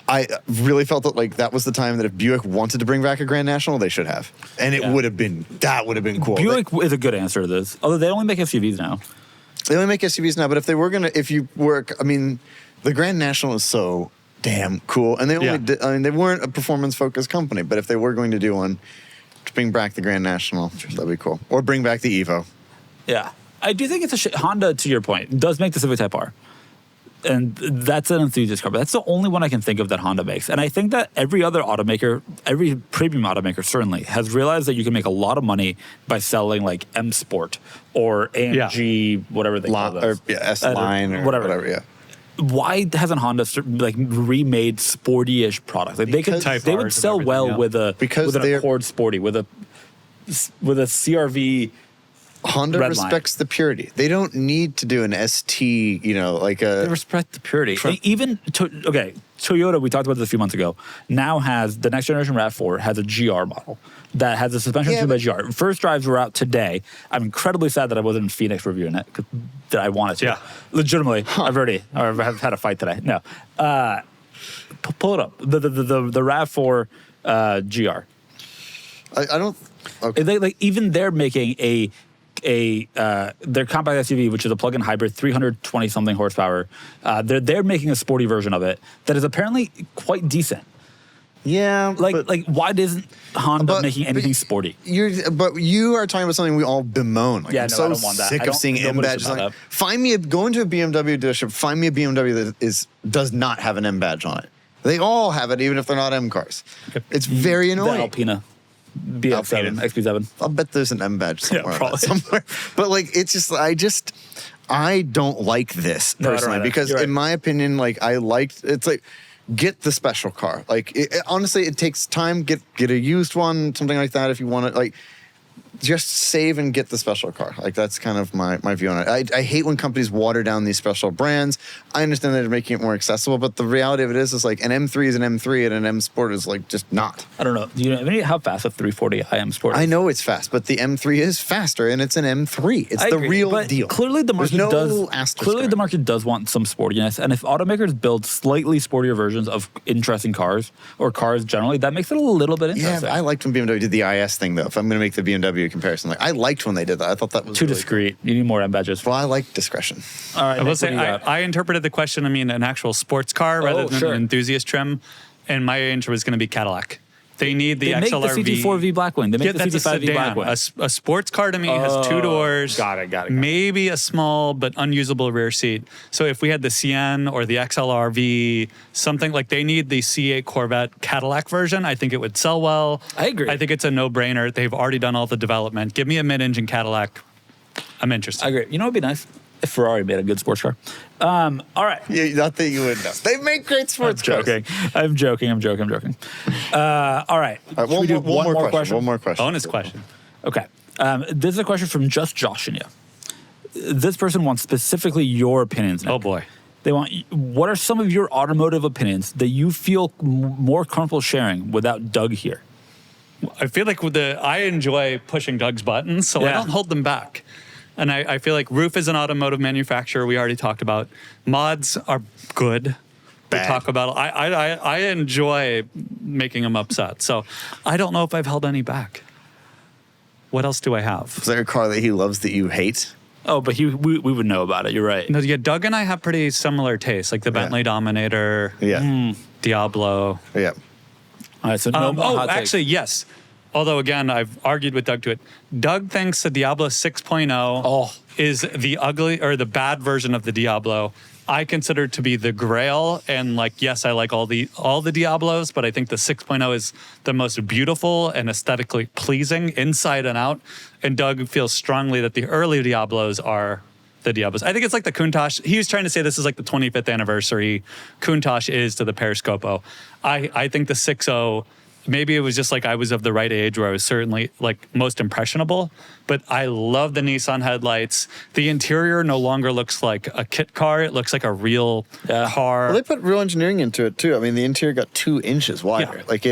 B: I really felt that that was the time that if Buick wanted to bring back a Grand National, they should have, and it would have been cool.
C: Buick is a good answer to this, although they only make SUVs now.
B: They only make SUVs now, but if the Grand National is so damn cool, and they only they weren't a performance focused company, but if they were going to do one, to bring back the Grand National, that'd be cool, or bring back the Evo.
C: Yeah, I do think it's Honda, to your point, does make the Civic Type R, and that's an enthusiast car, but that's the only one I can think of that Honda makes. And I think that every other automaker, every premium automaker certainly, has realized that you can make a lot of money by selling like M Sport or AMG, whatever they call those.
B: Or S Line or whatever. Yeah.
C: Why hasn't Honda remade sporty-ish products? Like they would sell well with an Accord Sporty, with a CRV.
B: Honda respects the purity. They don't need to do an ST, They
C: respect the purity. Even Toyota, we talked about this a few months ago, now has the next generation RAV4 has a GR model that has a suspension tube by GR. First drives were out today. I'm incredibly sad that I wasn't in Phoenix reviewing it, that I wanted to. Yeah. Legitimately, I've had a fight today. No. Pull it up. The RAV4 GR.
B: I don't. Okay.
C: Even they're making their compact SUV, which is a plug-in hybrid, 320 something horsepower. They're making a sporty version of it that is apparently quite decent.
B: Yeah,
C: why isn't Honda making anything sporty?
B: You are talking about something we all bemoan.
C: I don't want that.
B: Sick of seeing M badges. Go into a BMW dealership. Find me a BMW that does not have an M badge on it. They all have it, even if they're not M cars. It's very annoying.
C: The Alpina. BX7, XP7.
B: I'll bet there's an M badge somewhere. But it's just, I don't like this personally because in my opinion, get the special car. Honestly, it takes time. Get a used one, something like that if you want it. Just save and get the special car. That's kind of my view on it. I hate when companies water down these special brands. I understand that they're making it more accessible, but the reality of it is an M3 is an M3 and an M Sport is just not.
C: I don't know. Do you know how fast a 340i M Sport is?
B: I know it's fast, but the M3 is faster and it's an M3. It's the real deal.
C: Clearly the market the market does want some sportiness, and if automakers build slightly sportier versions of interesting cars or cars generally, that makes it a little bit interesting.
B: Yeah, I liked when BMW did the IS thing though. If I'm going to make the BMW comparison, I liked when they did that. I thought that was
C: too discreet. You need more M badges.
B: Well, I like discretion.
C: All right,
A: I will say I interpreted the question. An actual sports car rather than an enthusiast trim, and my answer was going to be Cadillac. They need the XLR-V.
C: They make the CT4V Blackwing. They make the CT5V Blackwing.
A: A sports car to me has two doors.
C: Got it.
A: Maybe a small but unusable rear seat. So if we had the CN or the XLR-V, something they need the C8 Corvette Cadillac version, I think it would sell well.
C: I agree.
A: I think it's a no-brainer. They've already done all the development. Give me a mid-engine Cadillac. I'm interested.
C: I agree. You know what would be nice? If Ferrari made a good sports car. All right.
B: Yeah, not that you would know. They make great sports cars.
C: I'm joking. All right.
B: One more question.
A: Bonus question.
C: Okay. This is a question from Just Josh and you. This person wants specifically your opinions, Nick.
A: Oh, boy.
C: They want, what are some of your automotive opinions that you feel more comfortable sharing without Doug here?
A: I feel like I enjoy pushing Doug's buttons, so I don't hold them back. And I feel like Roof is an automotive manufacturer. We already talked about. Mods are good.
B: Bad.
A: We talk about. I enjoy making them upset. So I don't know if I've held any back. What else do I have?
B: Is there a car that he loves that you hate?
C: Oh, but we would know about it. You're right.
A: No, Doug and I have pretty similar tastes, like the Bentley Dominator.
B: Yeah.
A: Diablo.
B: Yeah.
C: All right. So no more hot takes.
A: Actually, yes. Although, again, I've argued with Doug to it. Doug thinks the Diablo 6.0 is the ugly or the bad version of the Diablo. I consider to be the grail. And like, yes, I like all the Diablos, but I think the 6.0 is the most beautiful and aesthetically pleasing inside and out. And Doug feels strongly that the early Diablos are the Diablos. I think it's like the Countach. He was trying to say this is like the 25th anniversary. Countach is to the Periscopo. I think the 6.0, maybe it was just like I was of the right age where I was certainly like most impressionable, but I love the Nissan headlights. The interior no longer looks like a kit car. It looks like a real car.
B: Well, they put real engineering into it too. I mean, the interior got 2 inches wider.
A: Yeah.
B: Like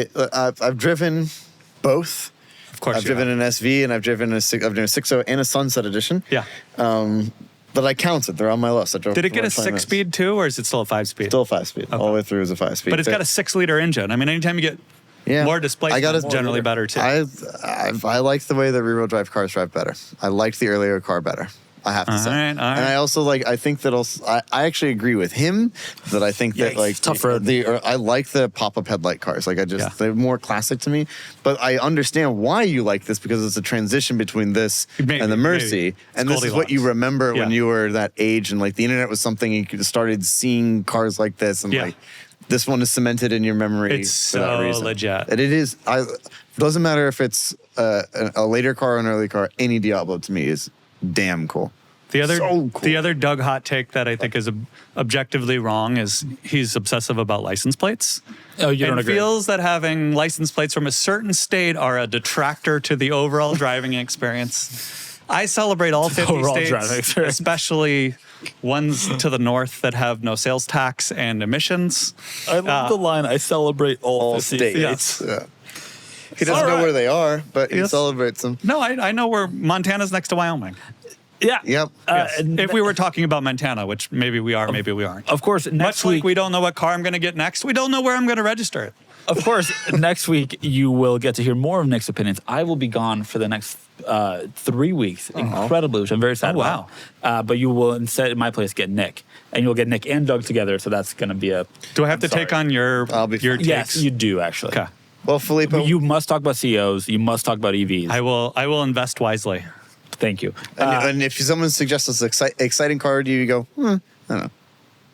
B: I've driven both.
A: Of course,
B: I've driven an SV and I've driven a 6.0 and a Sunset Edition.
A: Yeah.
B: But I counted. They're on my list. I drove.
A: Did it get a
B: for
A: 6-speed too, or is it still a 5-speed?
B: Still 5-speed. All the way through is a 5-speed.
A: But it's got a 6-liter engine. I mean, anytime you get more displacement, it's generally better too.
B: I like the way that rear-wheel drive cars drive better. I liked the earlier car better. I have to say.
A: All right.
B: And I also I think that I actually agree with him that I think that
C: tough road.
B: I like the pop-up headlight cars. Like they're more classic to me. But I understand why you like this because it's a transition between this and the Mercy. And this is what you remember when you were that age and like the internet was something you started seeing cars like this and like this one is cemented in your memory.
A: It's
B: for that
A: so
B: reason.
A: legit.
B: And it is. Doesn't matter if it's a later car or an early car. Any Diablo to me is damn cool.
A: The other,
B: So cool.
A: the other Doug hot take that I think is objectively wrong is he's obsessive about license plates.
C: Oh, you don't
A: and
C: agree?
A: feels that having license plates from a certain state are a detractor to the overall driving experience. I celebrate all 50
C: overall
A: states,
C: driving experience.
A: especially ones to the north that have no sales tax and emissions.
C: I love the line, I celebrate all 50 states.
B: Yeah. He doesn't know where they are, but he
A: Yes.
B: celebrates them.
A: No, I know where Montana's next to Wyoming.
C: Yeah.
B: Yep.
C: And
A: If we were talking about Montana, which maybe we are, maybe we aren't.
C: of course,
A: Much
C: next
A: like
C: week,
A: we don't know what car I'm going to get next, we don't know where I'm going to register it.
C: of course, next week you will get to hear more of Nick's opinions. I will be gone for the next 3 weeks, incredibly, which I'm very sad
A: wow.
C: about. But you will instead, in my place, get Nick, and you'll get Nick and Doug together. So that's going to be a.
A: Do I have to take on your
B: I'll be
A: your
B: fine.
A: takes?
C: Yes, you do actually.
A: Okay.
B: Well, Filippo,
C: You must talk about CEOs. You must talk about EVs.
A: I will invest wisely.
C: Thank you.
B: and if someone suggests an exciting car to you, you go, I don't know.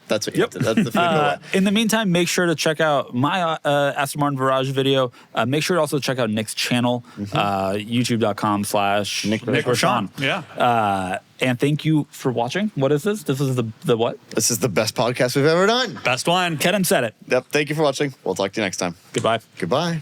B: That's what you have to. That's the Filippo way.
C: In the meantime, make sure to check out my Aston Martin Virage video. Make sure to also check out Nick's channel, youtube.com/Nick
A: Rashawn. Yeah.
C: and thank you for watching. What is this? This is the what?
B: This is the best podcast we've ever done.
A: Best one.
C: Kennan said it.
B: Yep. Thank you for watching. We'll talk to you next time.
C: Goodbye.
B: Goodbye.